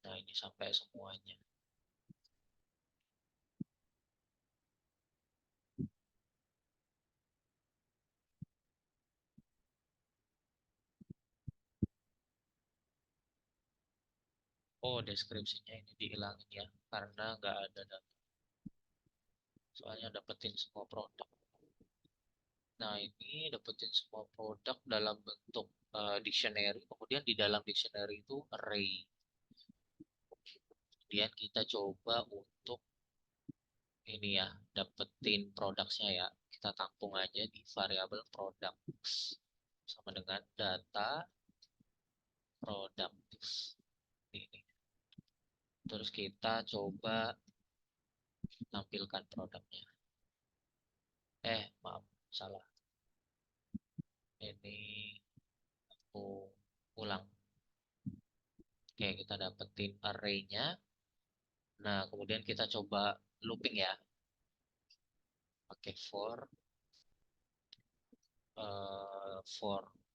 Nah, ini sampai semuanya. Oh, deskripsinya ini dihilangin ya, karena nggak ada data. Soalnya dapetin semua produk. Nah, ini dapetin semua produk dalam bentuk dictionary. Kemudian di dalam dictionary itu array. Kemudian kita coba untuk ini ya, dapetin produknya ya. Kita tampung aja di variabel products sama dengan data products ini. Terus kita coba tampilkan produknya. Maaf, salah. Ini aku ulang. Oke, kita dapetin array-nya. Nah, kemudian kita coba looping ya. Pakai for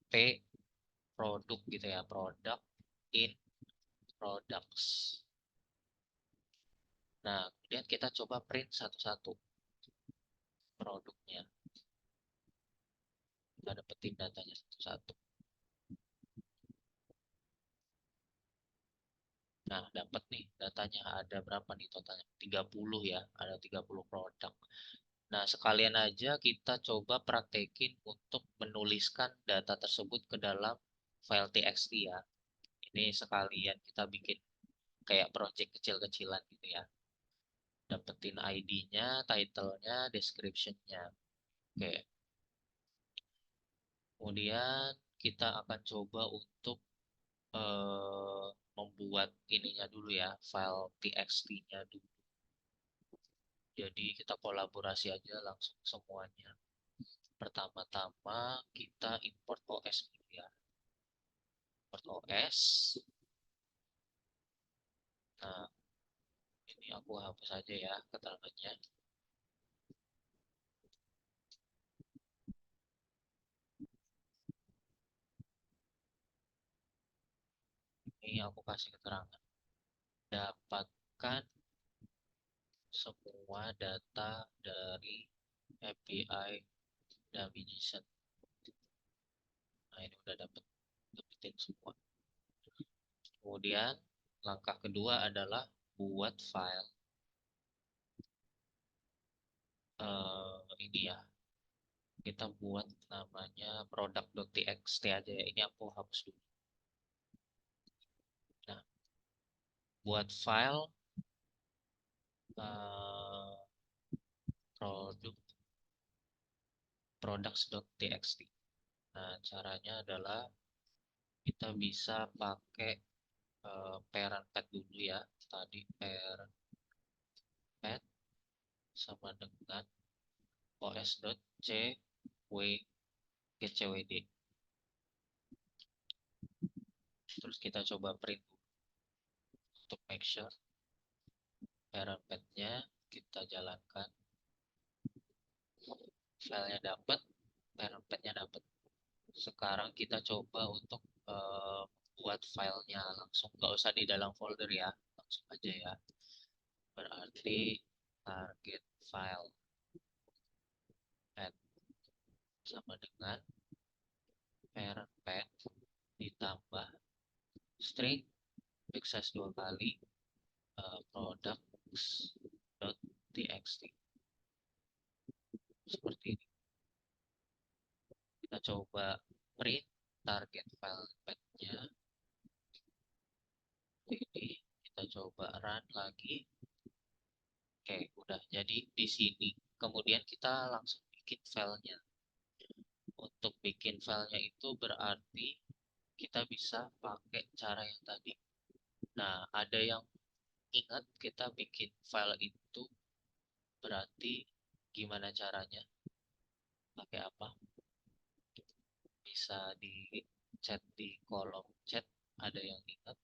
p produk gitu ya, produk in products. Nah, kemudian kita coba print satu-satu produknya. Kita dapetin datanya satu-satu. Nah, dapat nih datanya, ada berapa nih totalnya? 30 ya, ada 30 produk. Nah, sekalian aja kita coba praktekin untuk menuliskan data tersebut ke dalam file txt ya. Ini sekalian kita bikin kayak project kecil-kecilan gitu ya. Dapetin ID-nya, title-nya, description-nya. Oke. Kemudian kita akan coba untuk eh, membuat ininya dulu ya, file txt-nya dulu. Jadi kita kolaborasi aja langsung semuanya. Pertama-tama kita import OS dulu ya. Import OS. Nah, ini aku hapus aja ya keterangannya. Ini aku kasih keterangan. Dapatkan semua data dari API Navigation. Nah, ini udah dapetin semua. Kemudian langkah kedua adalah buat file ini ya. Kita buat namanya product.txt aja ya. Ini aku hapus dulu. Nah, buat file produk products.txt. Nah, caranya adalah kita bisa pakai parent pad dulu ya. Tadi parent pad sama dengan os.cwd. Terus kita coba print untuk make sure parent pad-nya kita jalankan. Filenya dapat, parent pad-nya dapat. Sekarang kita coba untuk buat filenya langsung, nggak usah di dalam folder ya, langsung aja ya. Berarti target file pad sama dengan parent pad ditambah string big size 2 kali products.txt seperti ini. Kita coba print target file pad-nya. Ini kita coba run lagi. Oke, udah jadi di sini. Kemudian kita langsung bikin filenya. Untuk bikin filenya itu berarti kita bisa pakai cara yang tadi. Nah, ada yang ingat kita bikin file itu berarti gimana caranya? Pakai apa? Bisa di chat di kolom chat. Ada yang ingat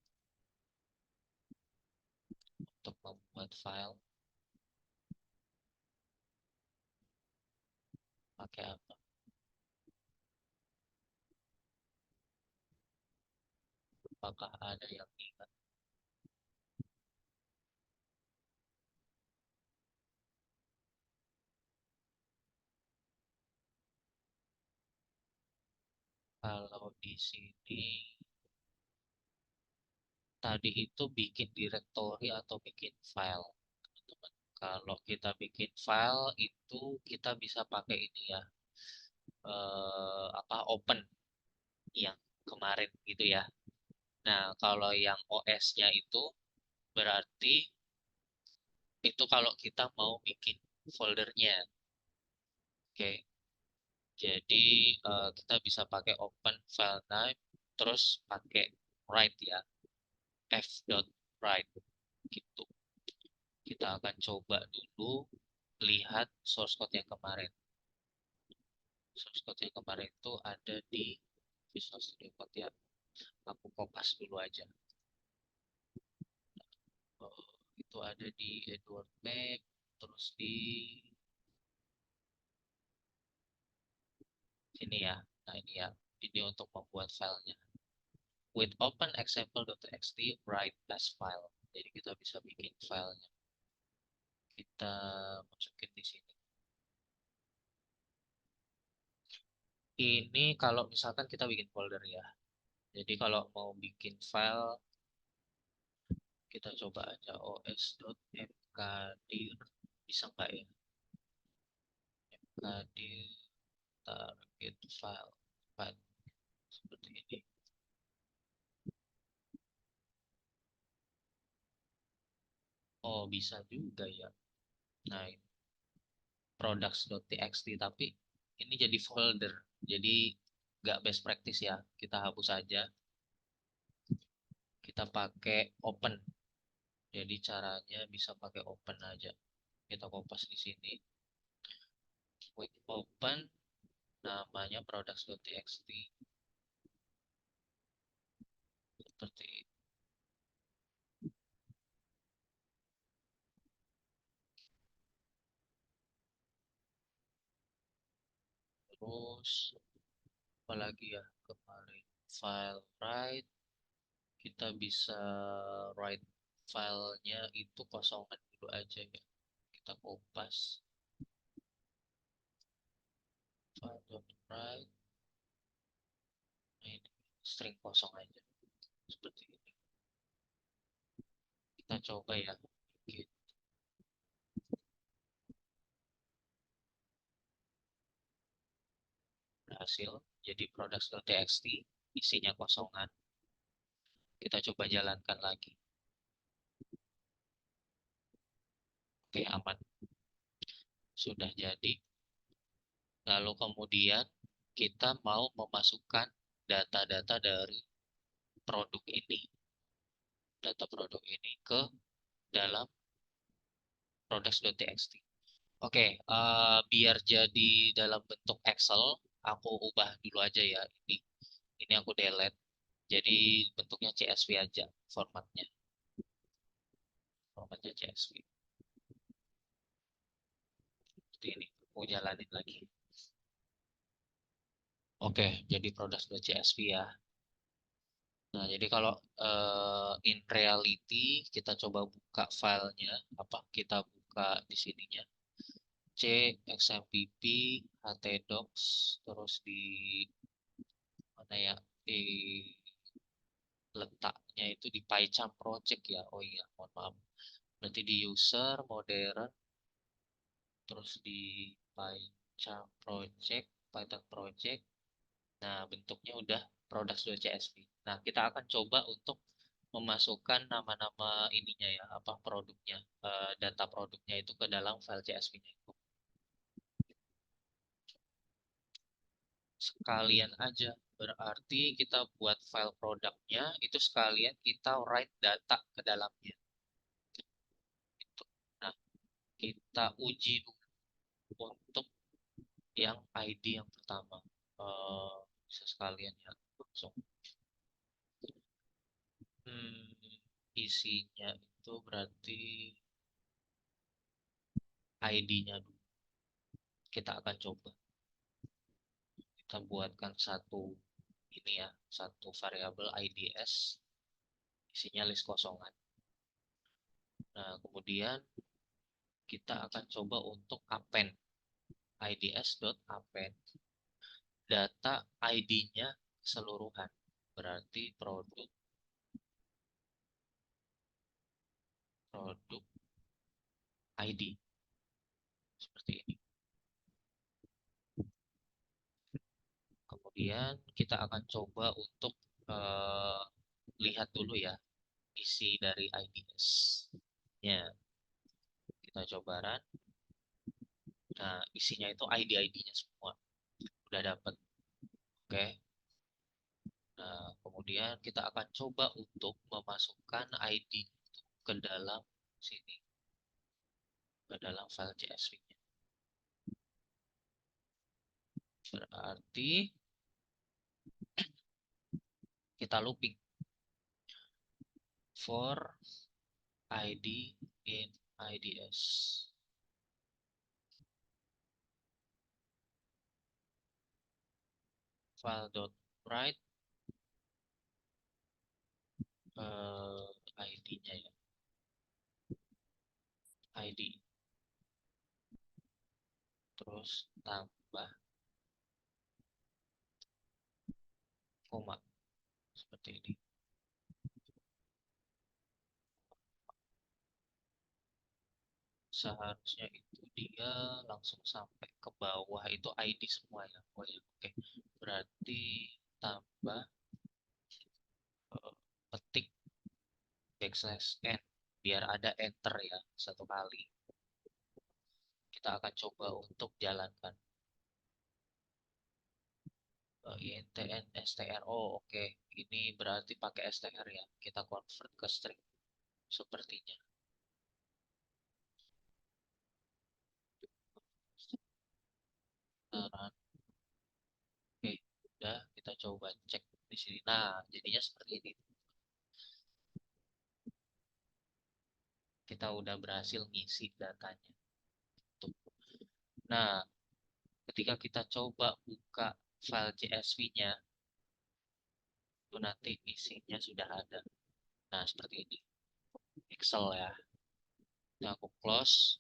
untuk membuat file pakai apa? Apakah ada yang ingat? Kalau di sini tadi itu bikin directory atau bikin file, teman-teman. Kalau kita bikin file itu kita bisa pakai ini ya, apa open yang kemarin gitu ya. Nah, kalau yang OS-nya itu berarti itu kalau kita mau bikin foldernya. Oke, jadi kita bisa pakai open file name terus pakai write ya, f.write gitu. Kita akan coba dulu lihat source code yang kemarin. Source code yang kemarin itu ada di Visual Studio Code ya. Aku kopas dulu aja. Itu ada di Edward Map, terus di sini ya. Nah ini ya, ini untuk membuat filenya. With open example.txt, write as file. Jadi kita bisa bikin filenya. Kita masukin di sini. Ini kalau misalkan kita bikin folder ya. Jadi kalau mau bikin file, kita coba aja os.mkdir. Bisa nggak ya? Mkdir target file. File seperti ini. Oh, bisa juga ya. Nah, ini products.txt, tapi ini jadi folder. Jadi nggak best practice ya. Kita hapus aja. Kita pakai open. Jadi caranya bisa pakai open aja. Kita kopas di sini. Quick open, namanya products.txt. Seperti itu. Terus apalagi ya kemarin, file write, kita bisa write filenya itu kosongan dulu aja ya, kita kopas file.write, ini string kosong aja seperti ini. Kita coba ya, gitu. Berhasil jadi products.txt, isinya kosongan. Kita coba jalankan lagi. Oke, aman, sudah jadi. Lalu kemudian kita mau memasukkan data-data dari produk ini, data produk ini ke dalam products.txt. Oke, biar jadi dalam bentuk Excel, aku ubah dulu aja ya ini. Ini aku delete. Jadi bentuknya CSV aja formatnya. Formatnya CSV. Seperti ini. Aku jalanin lagi. Oke, jadi products.csv ya. Nah, jadi kalau in reality kita coba buka filenya, apa kita buka di sininya. C, XMPP, htdocs, terus di mana ya, di letaknya itu di PyCharm project ya. Oh iya, mohon maaf. Berarti di user, modern, terus di PyCharm project, Python project. Nah, bentuknya udah products.csv. Nah, kita akan coba untuk memasukkan nama-nama ininya ya, apa produknya, data produknya itu ke dalam file CSV-nya itu. Sekalian aja, berarti kita buat file produknya itu sekalian kita write data ke dalamnya. Gitu. Nah, kita uji dulu untuk yang ID yang pertama. Bisa sekalian ya, langsung. Hmm, isinya itu berarti ID-nya dulu. Kita akan coba. Kita buatkan satu ini ya, satu variabel IDs, isinya list kosongan. Nah, kemudian kita akan coba untuk append ids.append data ID-nya keseluruhan. Berarti produk ID seperti ini. Kemudian kita akan coba untuk lihat dulu ya isi dari IDS. Ya, kita coba run. Nah, isinya itu ID-ID-nya semua. Udah dapat. Oke. Nah, kemudian kita akan coba untuk memasukkan ID ke dalam sini, ke dalam file CSV-nya. Berarti kita looping for ID in IDS. File.write ID-nya ya. ID. Terus tambah koma. Seperti ini. Seharusnya itu dia langsung sampai ke bawah itu ID semua ya. Oh ya, oke. Berarti tambah petik backslash n biar ada enter ya satu kali. Kita akan coba untuk jalankan intn str. Oh, oke. Ini berarti pakai str ya. Kita convert ke string sepertinya. Taran. Oke, udah kita coba cek di sini. Nah, jadinya seperti ini. Kita udah berhasil ngisi datanya. Tuh. Nah, ketika kita coba buka file CSV-nya, itu nanti isinya sudah ada. Nah, seperti ini. Excel ya. Nah, aku close.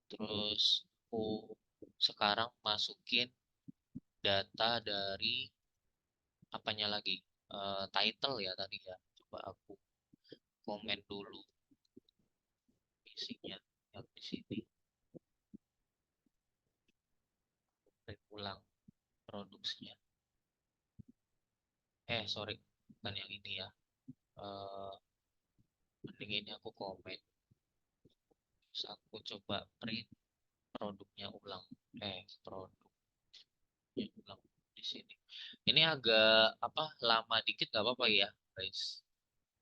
Terus aku sekarang masukin data dari apanya lagi. Title ya tadi ya. Coba aku komen dulu isinya yang di sini. Print ulang produksinya. Sorry, bukan yang ini ya. Eh, Mending ini aku komen. Terus aku coba print produknya ulang. Produknya ulang di sini. Ini agak apa lama dikit nggak apa-apa ya, guys.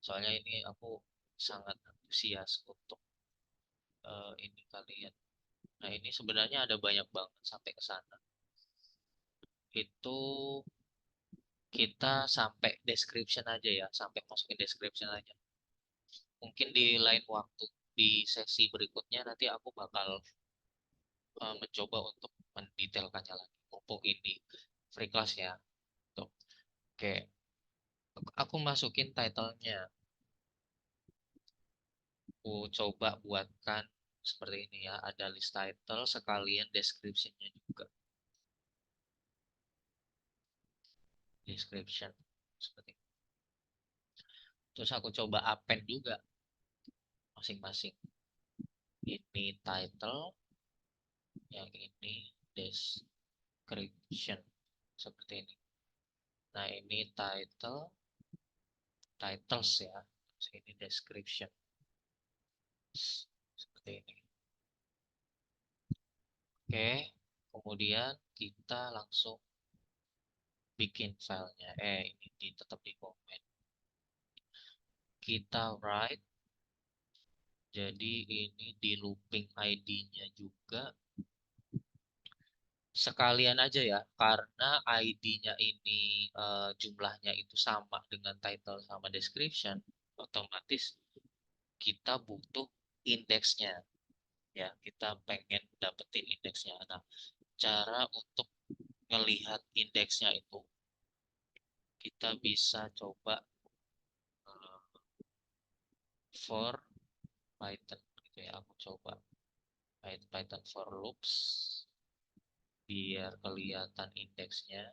Soalnya ini aku sangat antusias untuk ini kalian. Nah, ini sebenarnya ada banyak banget sampai ke sana. Itu kita sampai description aja ya, sampai masukin description aja. Mungkin di lain waktu di sesi berikutnya nanti aku bakal mencoba untuk mendetailkannya lagi. Mumpung ini free class ya. Tuh. Oke, aku masukin title-nya. Aku coba buatkan seperti ini ya. Ada list title sekalian description-nya juga. Description seperti ini. Terus aku coba append juga masing-masing. Ini title, yang ini description seperti ini. Nah, ini titles ya. Terus ini description seperti ini. Oke, kemudian kita langsung bikin filenya. Ini tetap di komen. Kita write, jadi ini di looping ID-nya juga. Sekalian aja ya, karena ID-nya ini jumlahnya itu sama dengan title sama description, otomatis kita butuh indeksnya. Ya, kita pengen dapetin indeksnya. Nah, cara untuk melihat indeksnya itu, kita bisa coba for Python gitu ya. Aku coba Python for loops biar kelihatan indeksnya.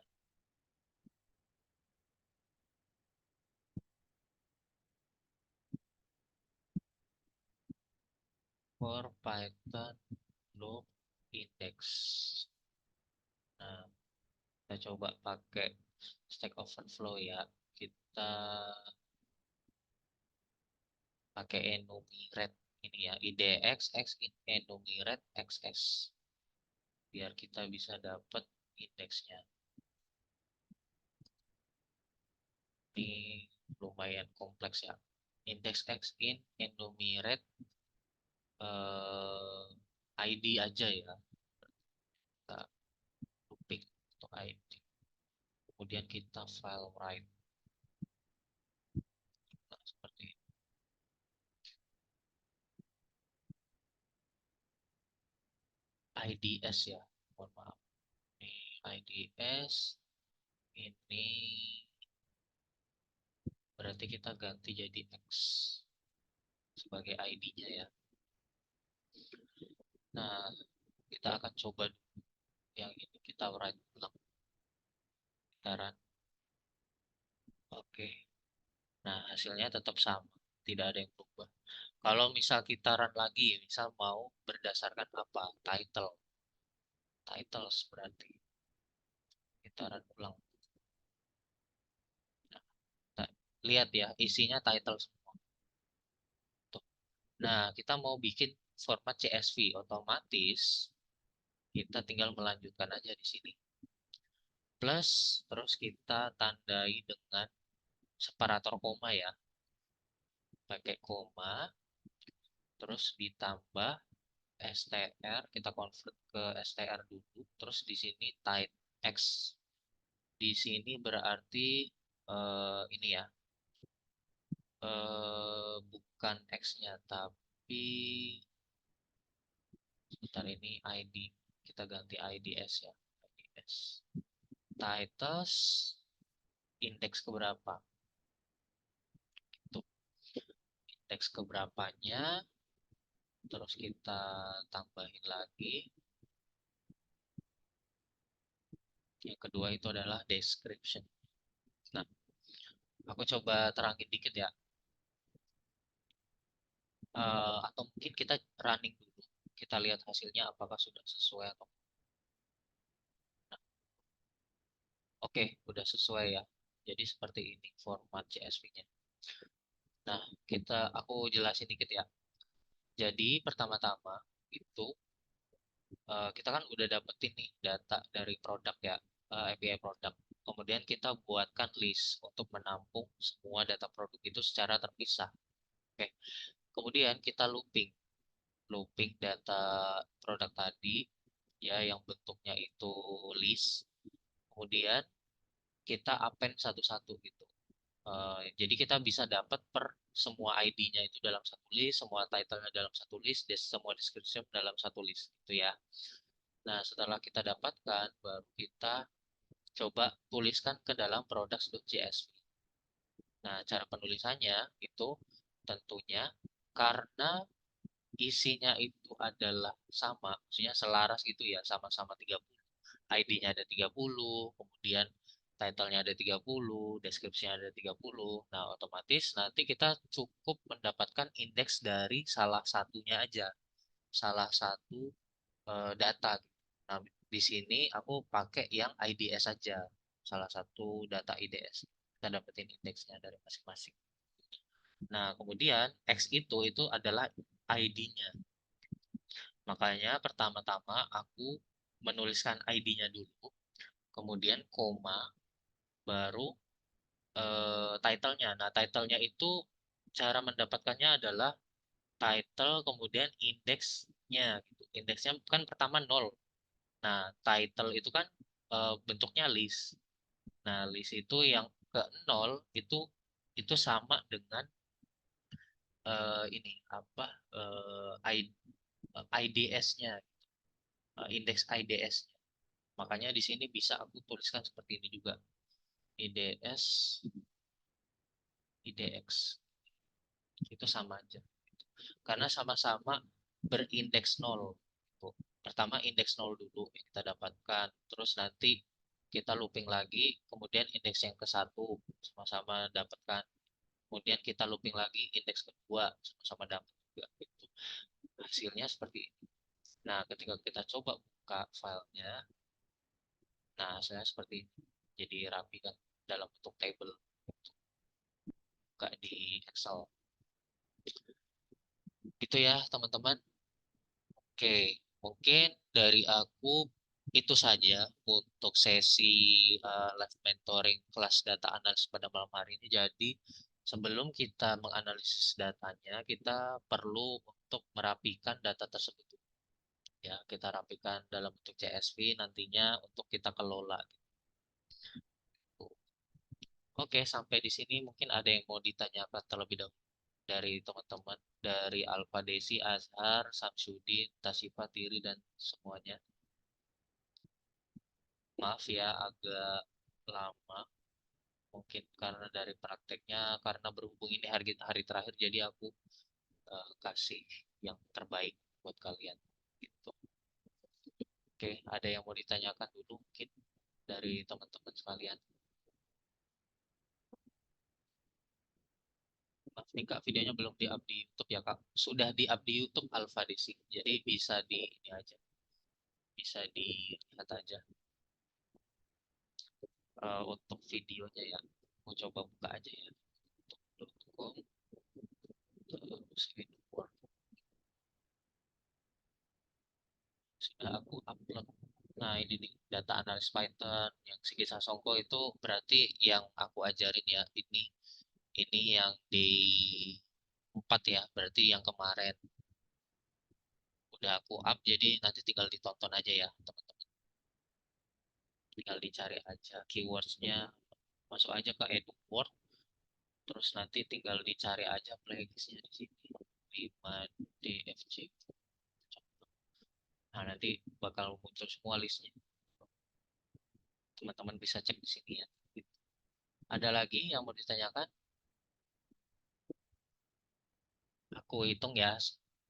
For Python loop index. Nah, kita coba pakai Stack Overflow ya. Kita pakai enumerate ini ya, IDX X enumerate XS biar kita bisa dapat indeksnya. Ini lumayan kompleks ya. Index X in enumerate ID aja ya. Kita looping untuk ID. Kemudian kita file write. Nah, seperti ini. IDS ya. Mohon maaf. Ini IDS. Ini berarti kita ganti jadi X sebagai ID-nya ya. Nah, kita akan coba yang ini. Kita write ulang. Kita run. Oke. Nah, hasilnya tetap sama. Tidak ada yang berubah. Kalau misal kita run lagi, misal mau berdasarkan apa? Title. Titles berarti. Kita run ulang. Nah, lihat ya, isinya title semua. Tuh. Nah, kita mau bikin format CSV. Otomatis kita tinggal melanjutkan aja di sini. Plus, terus kita tandai dengan separator koma ya. Pakai koma, terus ditambah str, kita convert ke str dulu, terus di sini type x. Di sini berarti ini ya, bukan x-nya, tapi sebentar, ini ID. Kita ganti IDS ya. IDS. Titles, indeks keberapa? Itu indeks keberapanya, terus kita tambahin lagi. Yang kedua itu adalah description. Nah, aku coba terangin dikit ya. Atau mungkin kita running dulu. Kita lihat hasilnya apakah sudah sesuai atau oke, udah sesuai ya. Jadi seperti ini format CSV-nya. Nah, aku jelasin dikit ya. Jadi pertama-tama itu kita kan udah dapetin nih data dari produk ya, API produk. Kemudian kita buatkan list untuk menampung semua data produk itu secara terpisah. Oke. Kemudian kita looping data produk tadi ya yang bentuknya itu list. Kemudian kita append satu-satu gitu. Jadi kita bisa dapat per semua ID-nya itu dalam satu list, semua title-nya dalam satu list, semua description dalam satu list gitu ya. Nah, setelah kita dapatkan, baru kita coba tuliskan ke dalam products.csv. Nah, cara penulisannya itu tentunya karena isinya itu adalah sama, maksudnya selaras gitu ya, sama-sama 30. ID-nya ada 30, kemudian title-nya ada 30, deskripsinya ada 30. Nah, otomatis nanti kita cukup mendapatkan indeks dari salah satunya aja, salah satu data. Nah, di sini aku pakai yang IDS saja, salah satu data IDS. Kita dapetin indeksnya dari masing-masing. Nah, kemudian X itu adalah ID-nya. Makanya pertama-tama aku menuliskan ID-nya dulu, kemudian koma, baru title-nya. Nah, title-nya itu cara mendapatkannya adalah title kemudian indeksnya gitu. Indeksnya kan pertama 0. Nah, title itu kan bentuknya list. Nah, list itu yang ke 0 itu sama dengan ini apa IDS-nya, indeks IDS-nya. Makanya di sini bisa aku tuliskan seperti ini juga. IDS, IDX itu sama aja. Karena sama-sama berindeks 0. Pertama indeks 0 dulu yang kita dapatkan. Terus nanti kita looping lagi, kemudian indeks yang ke satu sama-sama dapatkan. Kemudian kita looping lagi indeks kedua sama-sama dapat juga. Gitu. Hasilnya seperti ini. Nah, ketika kita coba buka filenya, nah hasilnya seperti ini. Jadi rapi kan dalam bentuk table. Buka di Excel. Gitu ya, teman-teman. Oke, mungkin dari aku itu saja untuk sesi live mentoring kelas data analis pada malam hari ini. Jadi, sebelum kita menganalisis datanya, kita perlu untuk merapikan data tersebut. Ya, kita rapikan dalam bentuk CSV nantinya untuk kita kelola. Oke, sampai di sini mungkin ada yang mau ditanyakan terlebih dahulu dari teman-teman, dari Alfa Desi, Azhar, Samsudin, Tasifa, Tiri, dan semuanya. Maaf ya, agak lama. Mungkin karena dari prakteknya, karena berhubung ini hari hari terakhir, jadi aku kasih yang terbaik buat kalian. Gitu. Oke, ada yang mau ditanyakan dulu mungkin dari teman-teman sekalian. Maaf nih Kak, videonya belum di-up di YouTube ya Kak. Sudah di-up di YouTube Alfa Desi. Jadi bisa di ini aja, bisa dilihat aja untuk videonya ya. Mau coba buka aja ya. .com, terus Edward. Sudah aku upload. Nah, ini nih data analis Python yang Sigi Sasongko itu berarti yang aku ajarin ya. Ini yang di 4 ya, berarti yang kemarin udah aku up, jadi nanti tinggal ditonton aja ya teman-teman. Tinggal dicari aja keywordsnya, masuk aja ke EduWord, terus nanti tinggal dicari aja playlistnya di sini 5DFJ. Nah, nanti bakal muncul semua listnya. Teman-teman bisa cek di sini ya. Ada lagi yang mau ditanyakan? Aku hitung ya,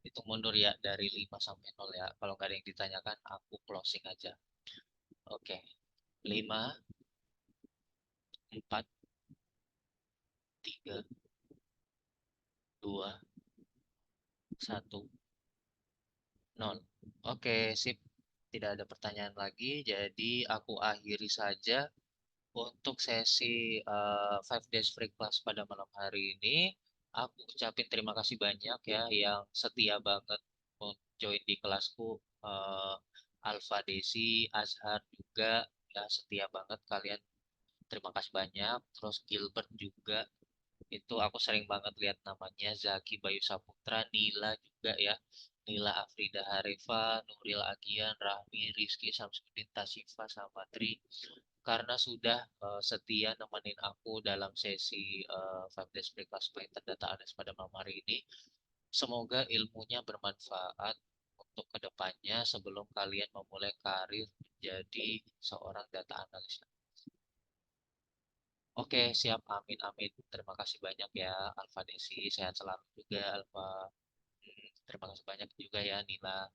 hitung mundur ya dari 5 sampai 0 ya. Kalau nggak ada yang ditanyakan, aku closing aja. Oke, 5, 4, 3, 2, 1, 0. Oke, sip. Tidak ada pertanyaan lagi, jadi aku akhiri saja untuk sesi Five Days Free Class pada malam hari ini. Aku ucapin terima kasih banyak ya yang setia banget join di kelasku. eh, Alfa Desi, Azhar juga ya setia banget kalian. Terima kasih banyak. Terus Gilbert juga itu aku sering banget lihat namanya. Zaki Bayu Saputra, Nila juga ya. Nila Afrida Harefa, Nuril Agian, Rahmi, Rizky Samsudin, Tasifa, sama Tri karena sudah setia nemenin aku dalam sesi Five Days Free Class Python Data Analysis pada malam hari ini. Semoga ilmunya bermanfaat untuk kedepannya sebelum kalian memulai karir menjadi seorang data analis. Oke, siap. Amin, amin. Terima kasih banyak ya, Alfa Desi. Sehat selalu juga, Alfa. Terima kasih banyak juga ya, Nila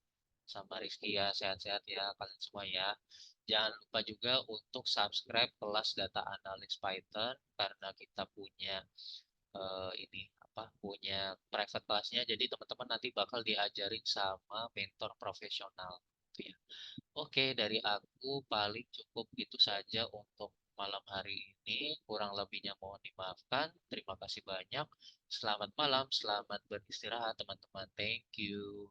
sama Rizky ya. Sehat-sehat ya, kalian semua ya. Jangan lupa juga untuk subscribe kelas Data Analyst Python karena kita punya ini apa punya private kelasnya. Jadi teman-teman nanti bakal diajarin sama mentor profesional. Gitu ya. Oke, dari aku paling cukup itu saja untuk malam hari ini. Kurang lebihnya mohon dimaafkan. Terima kasih banyak. Selamat malam, selamat beristirahat teman-teman. Thank you.